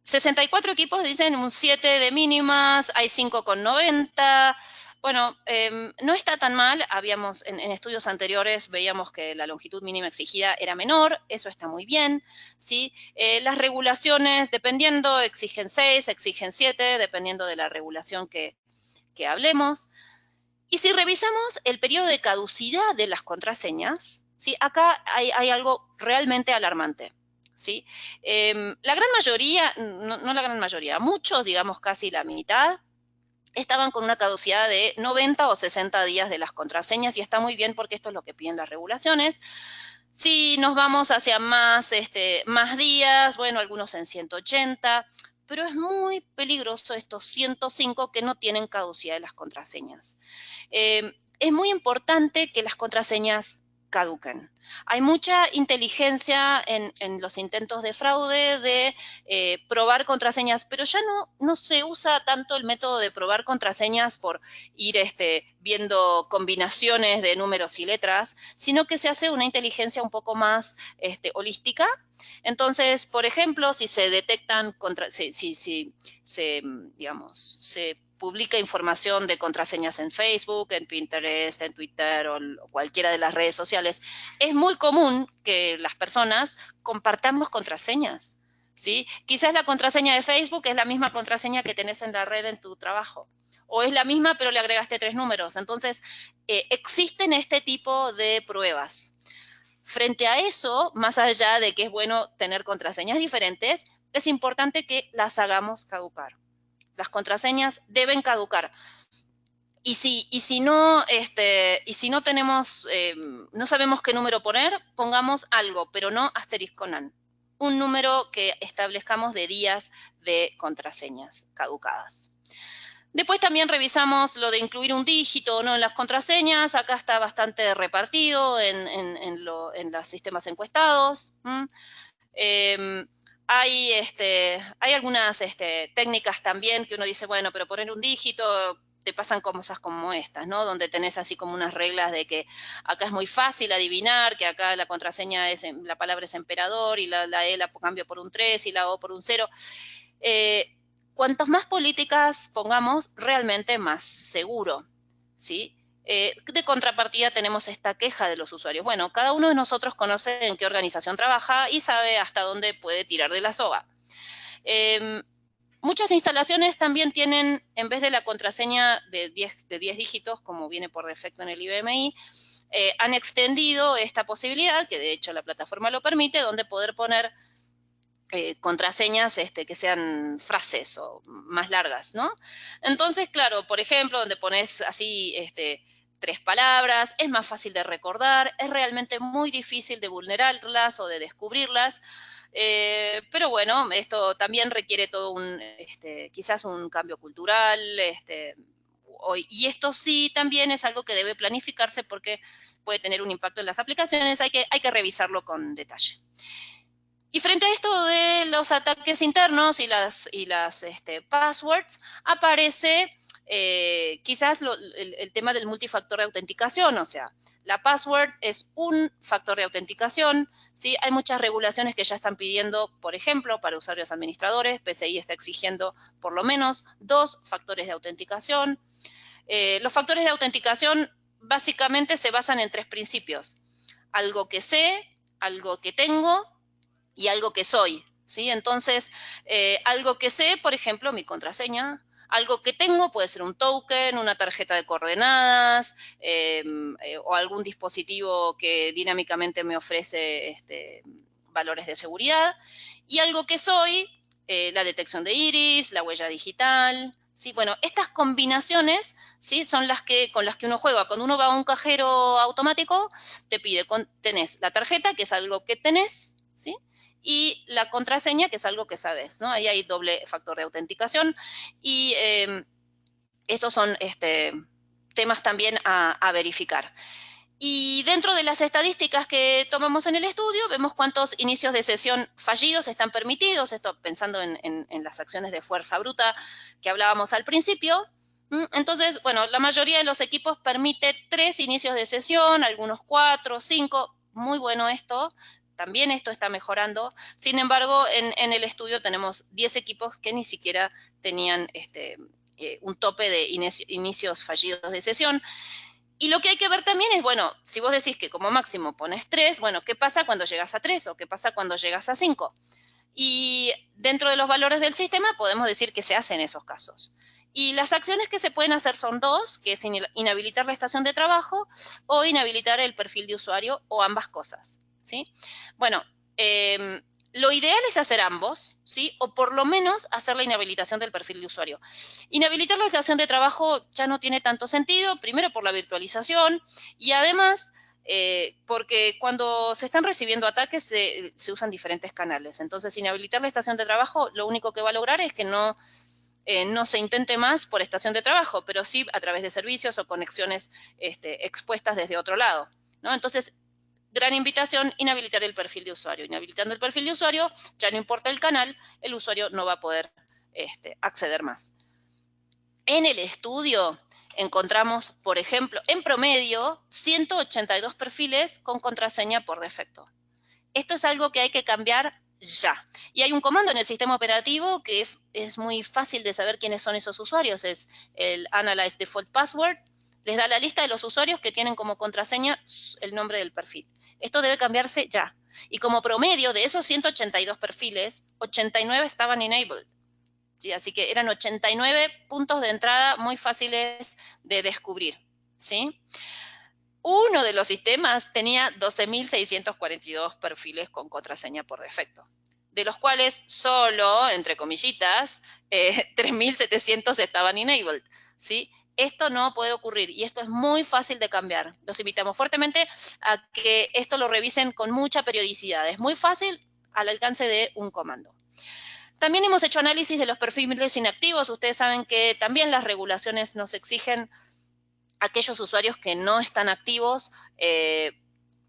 64 equipos dicen un 7 de mínimas, hay 5,90. Bueno, no está tan mal. Habíamos, en estudios anteriores veíamos que la longitud mínima exigida era menor, eso está muy bien, ¿sí? Las regulaciones, dependiendo, exigen 6, exigen 7, dependiendo de la regulación que hablemos. Y si revisamos el periodo de caducidad de las contraseñas, ¿sí? Acá hay algo realmente alarmante. ¿Sí? La gran mayoría, no la gran mayoría, muchos, digamos casi la mitad, estaban con una caducidad de 90 o 60 días de las contraseñas y está muy bien porque esto es lo que piden las regulaciones. Si nos vamos hacia más días, bueno, algunos en 180, pero es muy peligroso estos 105 que no tienen caducidad de las contraseñas. Es muy importante que las contraseñas caduquen. Hay mucha inteligencia en los intentos de fraude de probar contraseñas, pero ya no se usa tanto el método de probar contraseñas por ir viendo combinaciones de números y letras, sino que se hace una inteligencia un poco más holística. Entonces, por ejemplo, si se detectan, digamos, se publica información de contraseñas en Facebook, en Pinterest, en Twitter o cualquiera de las redes sociales, es muy común que las personas compartamos contraseñas, ¿sí? Quizás la contraseña de Facebook es la misma contraseña que tenés en la red en tu trabajo, o es la misma pero le agregaste 3 números. Entonces, existen este tipo de pruebas. Frente a eso, más allá de que es bueno tener contraseñas diferentes, es importante que las hagamos caducar. Las contraseñas deben caducar. Y si no tenemos, no sabemos qué número poner, pongamos algo, pero no asterisco nan. Un número que establezcamos de días de contraseñas caducadas. Después también revisamos lo de incluir un dígito, ¿no? En las contraseñas. Acá está bastante repartido en los sistemas encuestados. Hay algunas técnicas también que uno dice, bueno, pero poner un dígito, te pasan cosas como estas, ¿no? Donde tenés así como unas reglas de que acá es muy fácil adivinar, que acá la contraseña la palabra es emperador y la E la cambio por un 3 y la O por un 0. Cuantas más políticas pongamos, realmente más seguro, ¿sí? De contrapartida tenemos esta queja de los usuarios. Bueno, cada uno de nosotros conoce en qué organización trabaja y sabe hasta dónde puede tirar de la soga. Muchas instalaciones también tienen, en vez de la contraseña de 10 dígitos, como viene por defecto en el IBMI, han extendido esta posibilidad, que de hecho la plataforma lo permite, donde poder poner contraseñas que sean frases o más largas, ¿no? Entonces, claro, por ejemplo, donde pones así 3 palabras, es más fácil de recordar, es realmente muy difícil de vulnerarlas o de descubrirlas, pero bueno, esto también requiere todo quizás un cambio cultural, y esto sí también es algo que debe planificarse porque puede tener un impacto en las aplicaciones, hay que revisarlo con detalle. Y frente a esto de los ataques internos y las passwords, aparece quizás el tema del multifactor de autenticación, o sea, la password es un factor de autenticación, ¿sí? Hay muchas regulaciones que ya están pidiendo, por ejemplo, para usuarios administradores, PCI está exigiendo por lo menos 2 factores de autenticación. Los factores de autenticación básicamente se basan en 3 principios: algo que sé, algo que tengo y algo que soy, ¿sí? Entonces, algo que sé, por ejemplo, mi contraseña. Algo que tengo puede ser un token, una tarjeta de coordenadas o algún dispositivo que dinámicamente me ofrece valores de seguridad. Y algo que soy, la detección de iris, la huella digital. ¿Sí? Bueno, estas combinaciones, ¿sí? Son con las que uno juega. Cuando uno va a un cajero automático, te pide, tenés la tarjeta, que es algo que tenés, ¿sí? Y la contraseña, que es algo que sabes, ¿no? Ahí hay doble factor de autenticación y estos son temas también a verificar. Y dentro de las estadísticas que tomamos en el estudio, vemos cuántos inicios de sesión fallidos están permitidos, esto pensando en las acciones de fuerza bruta que hablábamos al principio. Entonces, bueno, la mayoría de los equipos permite 3 inicios de sesión, algunos 4, 5, muy bueno esto. También esto está mejorando. Sin embargo, en el estudio tenemos 10 equipos que ni siquiera tenían un tope de inicios fallidos de sesión. Y lo que hay que ver también es, bueno, si vos decís que como máximo pones 3, bueno, ¿qué pasa cuando llegas a 3 o qué pasa cuando llegas a 5? Y dentro de los valores del sistema podemos decir que se hacen esos casos. Y las acciones que se pueden hacer son 2, que es inhabilitar la estación de trabajo o inhabilitar el perfil de usuario o ambas cosas, ¿sí? Bueno, lo ideal es hacer ambos, ¿sí? O por lo menos hacer la inhabilitación del perfil de usuario. Inhabilitar la estación de trabajo ya no tiene tanto sentido, primero por la virtualización y además porque cuando se están recibiendo ataques se usan diferentes canales. Entonces, inhabilitar la estación de trabajo lo único que va a lograr es que no se intente más por estación de trabajo, pero sí a través de servicios o conexiones expuestas desde otro lado, ¿no? Entonces, gran invitación, inhabilitar el perfil de usuario. Inhabilitando el perfil de usuario, ya no importa el canal, el usuario no va a poder acceder más. En el estudio encontramos, por ejemplo, en promedio, 182 perfiles con contraseña por defecto. Esto es algo que hay que cambiar ya. Y hay un comando en el sistema operativo que es muy fácil de saber quiénes son esos usuarios. Es el Analyze Default Password. Les da la lista de los usuarios que tienen como contraseña el nombre del perfil. Esto debe cambiarse ya. Y como promedio de esos 182 perfiles, 89 estaban enabled. ¿Sí? Así que eran 89 puntos de entrada muy fáciles de descubrir, ¿sí? Uno de los sistemas tenía 12.642 perfiles con contraseña por defecto, de los cuales solo, entre comillitas, 3.700 estaban enabled, ¿sí? Esto no puede ocurrir y esto es muy fácil de cambiar. Los invitamos fuertemente a que esto lo revisen con mucha periodicidad. Es muy fácil, al alcance de un comando. También hemos hecho análisis de los perfiles inactivos. Ustedes saben que también las regulaciones nos exigen aquellos usuarios que no están activos,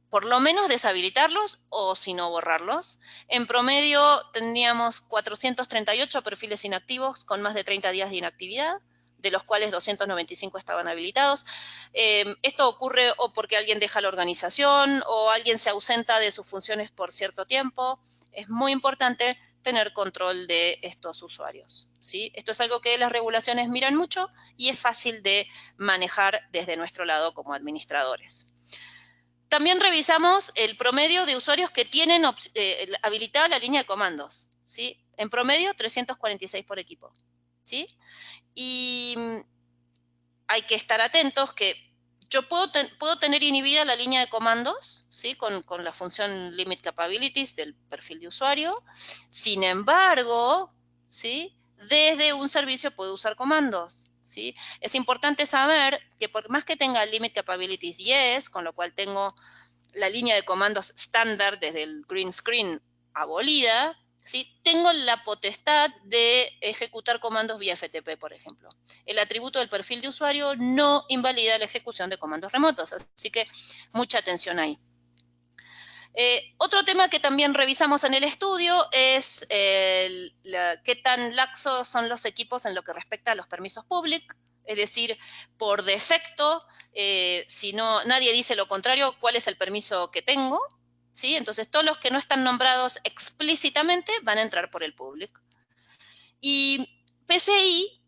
por lo menos deshabilitarlos o si no borrarlos. En promedio teníamos 438 perfiles inactivos con más de 30 días de inactividad, de los cuales 295 estaban habilitados. Esto ocurre o porque alguien deja la organización o alguien se ausenta de sus funciones por cierto tiempo. Es muy importante tener control de estos usuarios, ¿sí? Esto es algo que las regulaciones miran mucho y es fácil de manejar desde nuestro lado como administradores. También revisamos el promedio de usuarios que tienen habilitada la línea de comandos, ¿sí? En promedio, 346 por equipo, ¿sí? Y hay que estar atentos que yo puedo tener inhibida la línea de comandos, ¿sí? Con la función Limit Capabilities del perfil de usuario. Sin embargo, ¿sí? Desde un servicio puedo usar comandos, ¿sí? Es importante saber que por más que tenga Limit Capabilities Yes, con lo cual tengo la línea de comandos estándar desde el green screen abolida, ¿sí? Tengo la potestad de ejecutar comandos vía FTP, por ejemplo. El atributo del perfil de usuario no invalida la ejecución de comandos remotos, así que mucha atención ahí. Otro tema que también revisamos en el estudio es qué tan laxos son los equipos en lo que respecta a los permisos públicos. Es decir, por defecto, si nadie dice lo contrario, ¿cuál es el permiso que tengo? ¿Sí? Entonces, todos los que no están nombrados explícitamente van a entrar por el public. Y PCI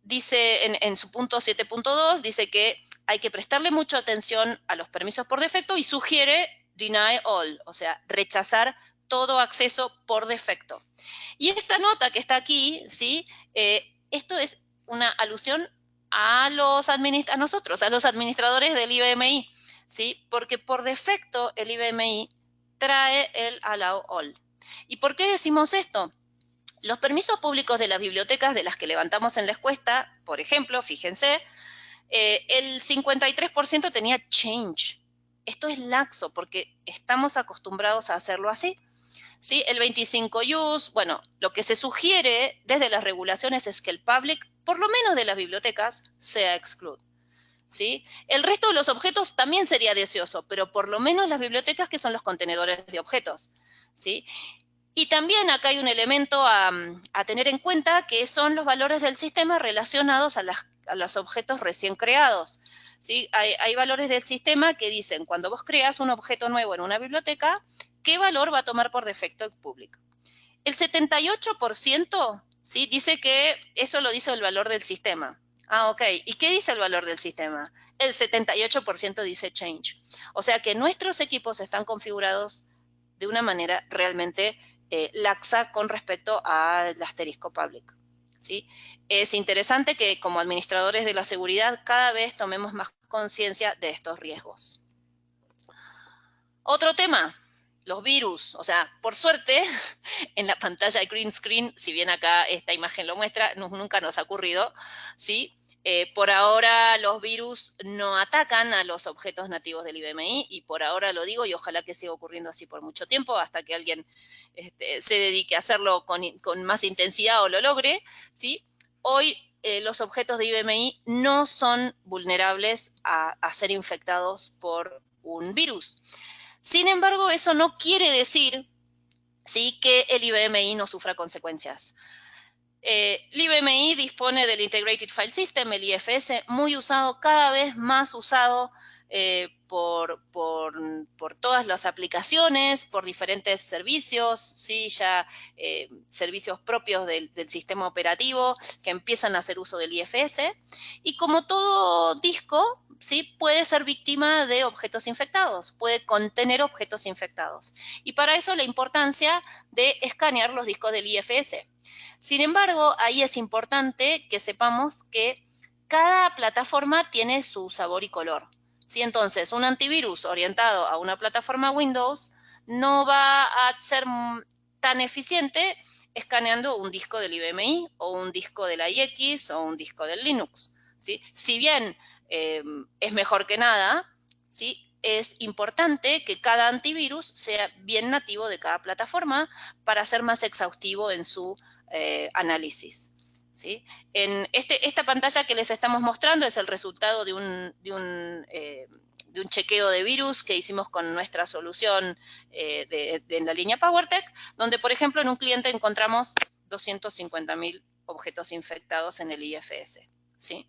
dice en su punto 7.2, dice que hay que prestarle mucha atención a los permisos por defecto y sugiere deny all, o sea, rechazar todo acceso por defecto. Y esta nota que está aquí, ¿sí? Esto es una alusión a nosotros, a los administradores del IBMI, ¿sí? Porque por defecto el IBMI trae el allow all. ¿Y por qué decimos esto? Los permisos públicos de las bibliotecas de las que levantamos en la encuesta, por ejemplo, fíjense, el 53% tenía change. Esto es laxo porque estamos acostumbrados a hacerlo así. ¿sí? El 25 use, bueno, lo que se sugiere desde las regulaciones es que el public, por lo menos de las bibliotecas, sea exclude. ¿Sí? El resto de los objetos también sería deseoso, pero por lo menos las bibliotecas que son los contenedores de objetos. ¿Sí? Y también acá hay un elemento a tener en cuenta que son los valores del sistema relacionados a los objetos recién creados. ¿Sí? Hay valores del sistema que dicen, cuando vos creas un objeto nuevo en una biblioteca, ¿qué valor va a tomar por defecto el público? El 78%, ¿sí? Dice que eso lo dice el valor del sistema. Ah, ok. ¿Y qué dice el valor del sistema? El 78% dice change. O sea que nuestros equipos están configurados de una manera realmente laxa con respecto al asterisco public. ¿Sí? Es interesante que como administradores de la seguridad cada vez tomemos más conciencia de estos riesgos. Otro tema, los virus. O sea, por suerte, en la pantalla de green screen, si bien acá esta imagen lo muestra, nunca nos ha ocurrido, ¿sí? Por ahora los virus no atacan a los objetos nativos del IBMI y por ahora lo digo y ojalá que siga ocurriendo así por mucho tiempo hasta que alguien se dedique a hacerlo con más intensidad o lo logre, ¿sí? Hoy los objetos de IBMI no son vulnerables a ser infectados por un virus. Sin embargo, eso no quiere decir, ¿sí?, que el IBMI no sufra consecuencias. El IBMI dispone del Integrated File System, el IFS, muy usado, cada vez más usado por todas las aplicaciones, por diferentes servicios, ¿sí? Ya servicios propios del sistema operativo que empiezan a hacer uso del IFS. Y como todo disco, ¿sí?, puede ser víctima de objetos infectados, puede contener objetos infectados. Y para eso la importancia de escanear los discos del IFS. Sin embargo, ahí es importante que sepamos que cada plataforma tiene su sabor y color. ¿Sí? Entonces, un antivirus orientado a una plataforma Windows no va a ser tan eficiente escaneando un disco del IBMI o un disco de la IX o un disco del Linux. ¿Sí? Si bien es mejor que nada, ¿sí?, es importante que cada antivirus sea bien nativo de cada plataforma para ser más exhaustivo en su análisis. ¿Sí? Esta pantalla que les estamos mostrando es el resultado de un chequeo de virus que hicimos con nuestra solución en la línea PowerTech, donde, por ejemplo, en un cliente encontramos 250.000 objetos infectados en el IFS. ¿Sí?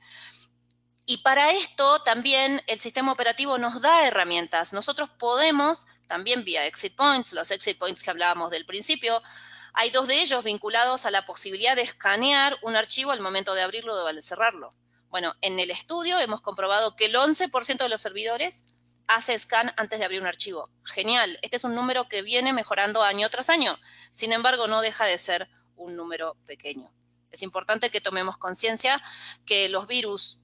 Y para esto también el sistema operativo nos da herramientas. Nosotros podemos, también vía exit points, los exit points que hablábamos del principio, hay dos de ellos vinculados a la posibilidad de escanear un archivo al momento de abrirlo o de cerrarlo. Bueno, en el estudio hemos comprobado que el 11% de los servidores hace scan antes de abrir un archivo. Genial, este es un número que viene mejorando año tras año. Sin embargo, no deja de ser un número pequeño. Es importante que tomemos conciencia que los virus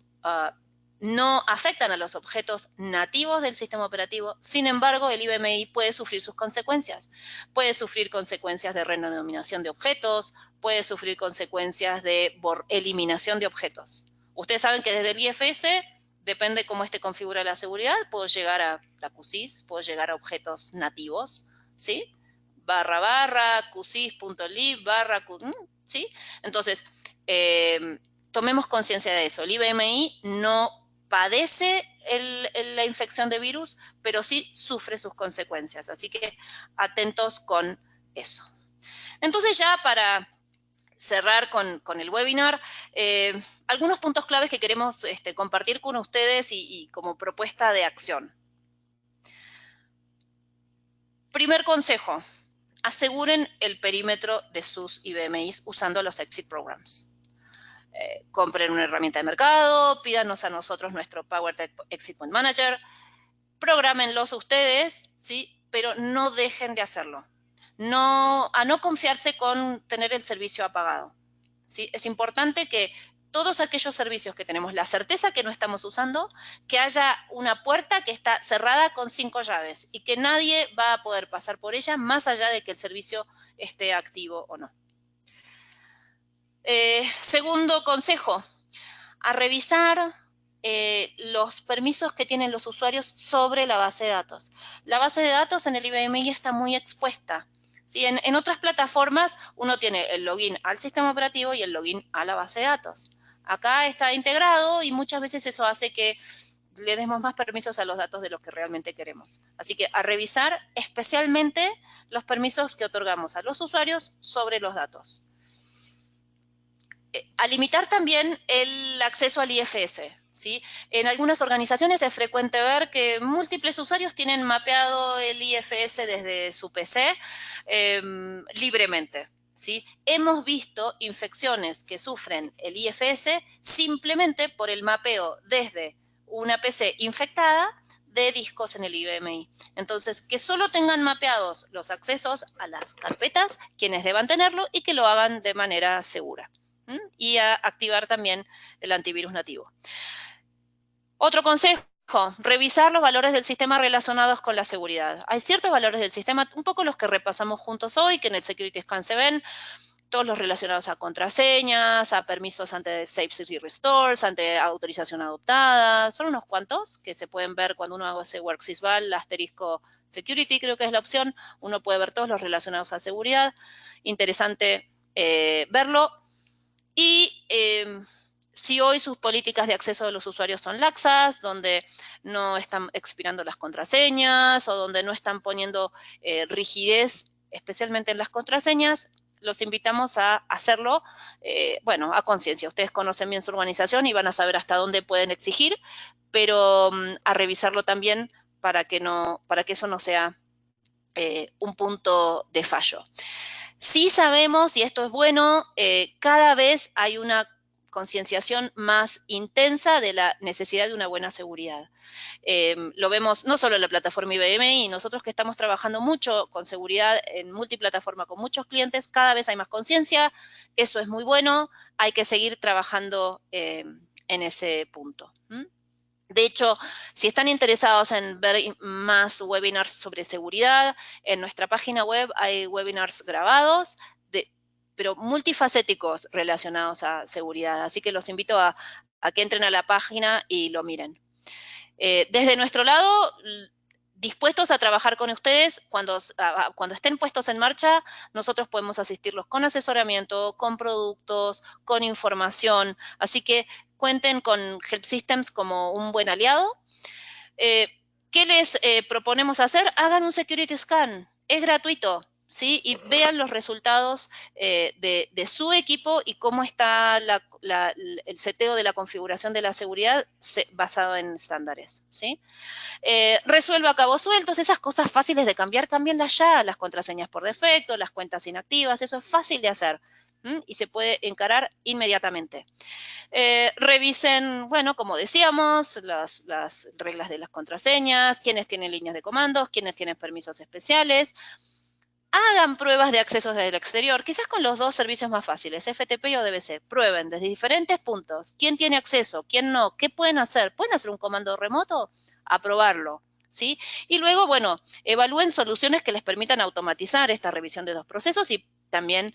no afectan a los objetos nativos del sistema operativo. Sin embargo, el IBMI puede sufrir sus consecuencias. Puede sufrir consecuencias de redenominación de objetos, puede sufrir consecuencias de eliminación de objetos. Ustedes saben que desde el IFS, depende cómo esté configurada la seguridad, puedo llegar a la QSIS, puedo llegar a objetos nativos, ¿sí? //qsys.lib ¿sí? Entonces, tomemos conciencia de eso. El IBMI no padece la infección de virus, pero sí sufre sus consecuencias. Así que atentos con eso. Entonces, ya para cerrar con el webinar, algunos puntos claves que queremos compartir con ustedes y como propuesta de acción. Primer consejo, aseguren el perímetro de sus IBMIs usando los exit programs. Compren una herramienta de mercado, pídanos a nosotros nuestro PowerTech Exit Point Manager, prográmenlos ustedes, ¿sí?, pero no dejen de hacerlo. A no confiarse con tener el servicio apagado. ¿Sí? Es importante que todos aquellos servicios que tenemos la certeza que no estamos usando, que haya una puerta que está cerrada con 5 llaves y que nadie va a poder pasar por ella más allá de que el servicio esté activo o no. Segundo consejo, a revisar los permisos que tienen los usuarios sobre la base de datos. La base de datos en el IBMI está muy expuesta, ¿Sí? En otras plataformas uno tiene el login al sistema operativo y el login a la base de datos. Acá está integrado y muchas veces eso hace que le demos más permisos a los datos de los que realmente queremos. Así que a revisar especialmente los permisos que otorgamos a los usuarios sobre los datos. A limitar también el acceso al IFS. ¿Sí? En algunas organizaciones es frecuente ver que múltiples usuarios tienen mapeado el IFS desde su PC libremente. ¿Sí? Hemos visto infecciones que sufren el IFS simplemente por el mapeo desde una PC infectada de discos en el IBMI. Entonces, que solo tengan mapeados los accesos a las carpetas, quienes deban tenerlo, y que lo hagan de manera segura. Y a activar también el antivirus nativo. Otro consejo, revisar los valores del sistema relacionados con la seguridad. Hay ciertos valores del sistema, un poco los que repasamos juntos hoy, que en el Security Scan se ven, todos los relacionados a contraseñas, a permisos ante Safety Restores, ante autorización adoptada, son unos cuantos que se pueden ver cuando uno hace WorkSysVal, asterisco Security, creo que es la opción, uno puede ver todos los relacionados a seguridad, interesante verlo. Y si hoy sus políticas de acceso de los usuarios son laxas, donde no están expirando las contraseñas o donde no están poniendo rigidez, especialmente en las contraseñas, los invitamos a hacerlo, bueno, a conciencia. Ustedes conocen bien su organización y van a saber hasta dónde pueden exigir, pero a revisarlo también para que eso no sea un punto de fallo. Sí sabemos, y esto es bueno, cada vez hay una concienciación más intensa de la necesidad de una buena seguridad. Lo vemos no solo en la plataforma IBMI, nosotros que estamos trabajando mucho con seguridad en multiplataforma con muchos clientes, cada vez hay más conciencia, eso es muy bueno, hay que seguir trabajando en ese punto. De hecho, si están interesados en ver más webinars sobre seguridad, en nuestra página web hay webinars grabados, pero multifacéticos relacionados a seguridad. Así que los invito a que entren a la página y lo miren. Desde nuestro lado, dispuestos a trabajar con ustedes, cuando estén puestos en marcha, nosotros podemos asistirlos con asesoramiento, con productos, con información. Así que cuenten con Help Systems como un buen aliado. ¿Qué les proponemos hacer? Hagan un Security Scan, es gratuito, ¿sí? Y vean los resultados de su equipo y cómo está el seteo de la configuración de la seguridad basado en estándares, ¿sí? Resuelva cabos sueltos, esas cosas fáciles de cambiar, cámbienlas ya, las contraseñas por defecto, las cuentas inactivas, eso es fácil de hacer y se puede encarar inmediatamente. Revisen, bueno, como decíamos, las reglas de las contraseñas, quiénes tienen líneas de comandos, quiénes tienen permisos especiales. Hagan pruebas de accesos desde el exterior, quizás con los dos servicios más fáciles, FTP y ODBC. Prueben desde diferentes puntos quién tiene acceso, quién no, qué pueden hacer. ¿Pueden hacer un comando remoto? Aprobarlo, ¿sí? Y luego, bueno, evalúen soluciones que les permitan automatizar esta revisión de los procesos y también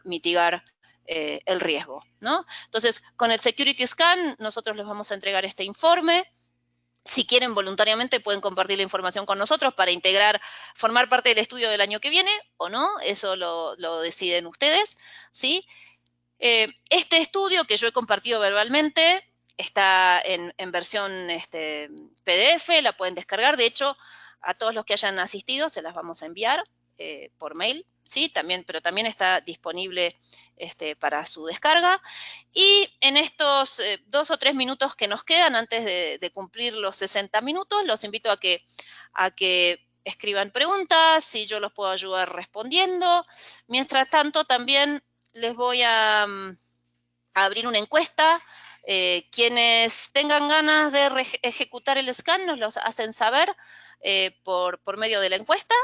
mitigar el riesgo, ¿no? Entonces, con el Security Scan, nosotros les vamos a entregar este informe. Si quieren voluntariamente pueden compartir la información con nosotros para integrar, formar parte del estudio del año que viene o no, eso lo deciden ustedes, ¿sí? Este estudio que yo he compartido verbalmente está en versión PDF, la pueden descargar, de hecho, a todos los que hayan asistido se las vamos a enviar por mail, ¿sí? Pero también está disponible para su descarga. Y en estos 2 o 3 minutos que nos quedan antes de cumplir los 60 minutos, los invito a que escriban preguntas, si yo los puedo ayudar respondiendo. Mientras tanto, también les voy a abrir una encuesta. Quienes tengan ganas de ejecutar el scan nos lo hacen saber por medio de la encuesta.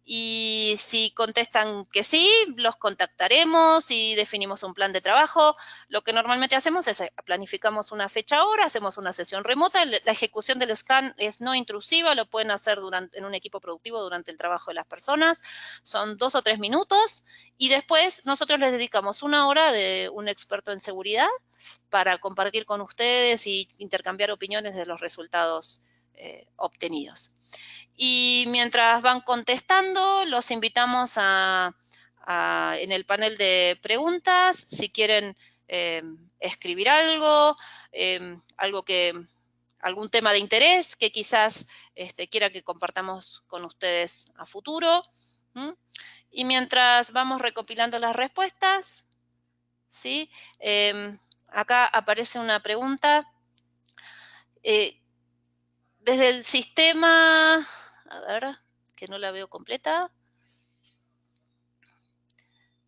Y si contestan que sí, los contactaremos y definimos un plan de trabajo. Lo que normalmente hacemos es planificamos una fecha ahora, hacemos una sesión remota. La ejecución del scan es no intrusiva, lo pueden hacer en un equipo productivo durante el trabajo de las personas. Son 2 o 3 minutos y después nosotros les dedicamos 1 hora de un experto en seguridad para compartir con ustedes y intercambiar opiniones de los resultados obtenidos. Y mientras van contestando, los invitamos en el panel de preguntas, si quieren escribir algo, algún tema de interés que quizás quiera que compartamos con ustedes a futuro. Y mientras vamos recopilando las respuestas, ¿sí? Acá aparece una pregunta. Desde el sistema, a ver, que no la veo completa.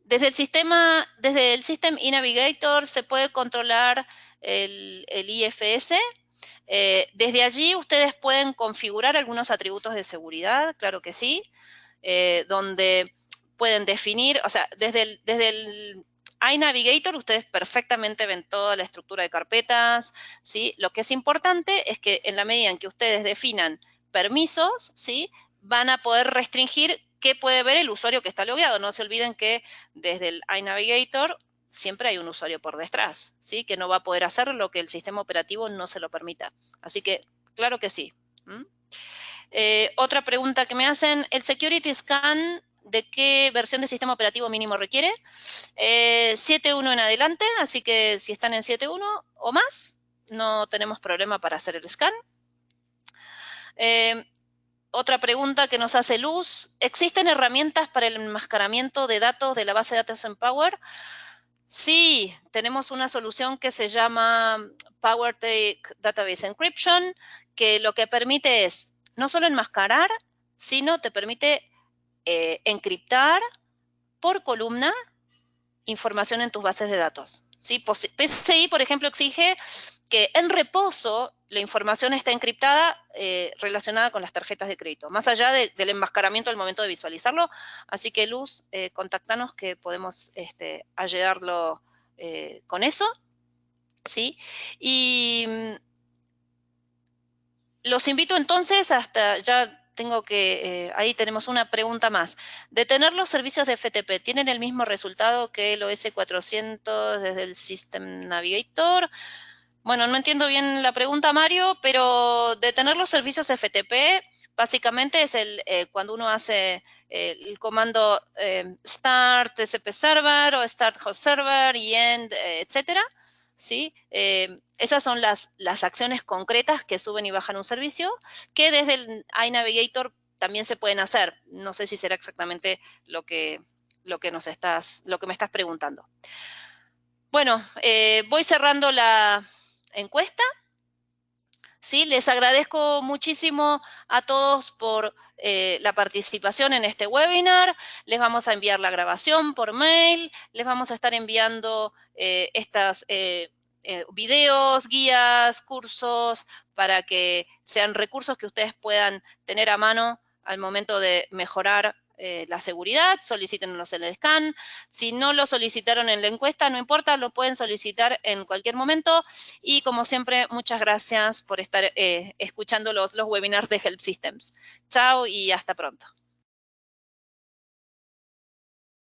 Desde el System eNavigator se puede controlar el IFS. Desde allí ustedes pueden configurar algunos atributos de seguridad, claro que sí, donde pueden definir, o sea, desde el iNavigator ustedes perfectamente ven toda la estructura de carpetas, ¿sí? Lo que es importante es que en la medida en que ustedes definan permisos, ¿sí? Van a poder restringir qué puede ver el usuario que está logueado. No se olviden que desde el iNavigator siempre hay un usuario por detrás, ¿sí? Que no va a poder hacer lo que el sistema operativo no se lo permita. Así que, claro que sí. Otra pregunta que me hacen, ¿el Security Scan de qué versión de sistema operativo mínimo requiere? 7.1 en adelante, así que si están en 7.1 o más, no tenemos problema para hacer el scan. Otra pregunta que nos hace Luz, ¿existen herramientas para el enmascaramiento de datos de la base de datos en Power? Sí, tenemos una solución que se llama PowerTake Database Encryption, que lo que permite es no solo enmascarar, sino te permite encriptar por columna información en tus bases de datos. ¿Sí? PCI, por ejemplo, exige que en reposo la información esté encriptada relacionada con las tarjetas de crédito, más allá del enmascaramiento al momento de visualizarlo. Así que, Luz, contáctanos que podemos ayudarlo con eso. ¿Sí? Y los invito entonces hasta, ya tengo que, ahí tenemos una pregunta más. ¿Detener los servicios de FTP tienen el mismo resultado que el OS 400 desde el System Navigator? Bueno, no entiendo bien la pregunta, Mario, pero detener los servicios FTP básicamente es cuando uno hace el comando start TCP server o start host server y end, etcétera. ¿Sí? Esas son las acciones concretas que suben y bajan un servicio, que desde el iNavigator también se pueden hacer. No sé si será exactamente lo que me estás preguntando. Bueno, voy cerrando la encuesta. ¿Sí? Les agradezco muchísimo a todos por la participación en este webinar. Les vamos a enviar la grabación por mail. Les vamos a estar enviando estas videos, guías, cursos, para que sean recursos que ustedes puedan tener a mano al momento de mejorar la seguridad. Solicítenos en el scan. Si no lo solicitaron en la encuesta, no importa, lo pueden solicitar en cualquier momento. Y como siempre, muchas gracias por estar escuchando los webinars de Help Systems. Chao y hasta pronto.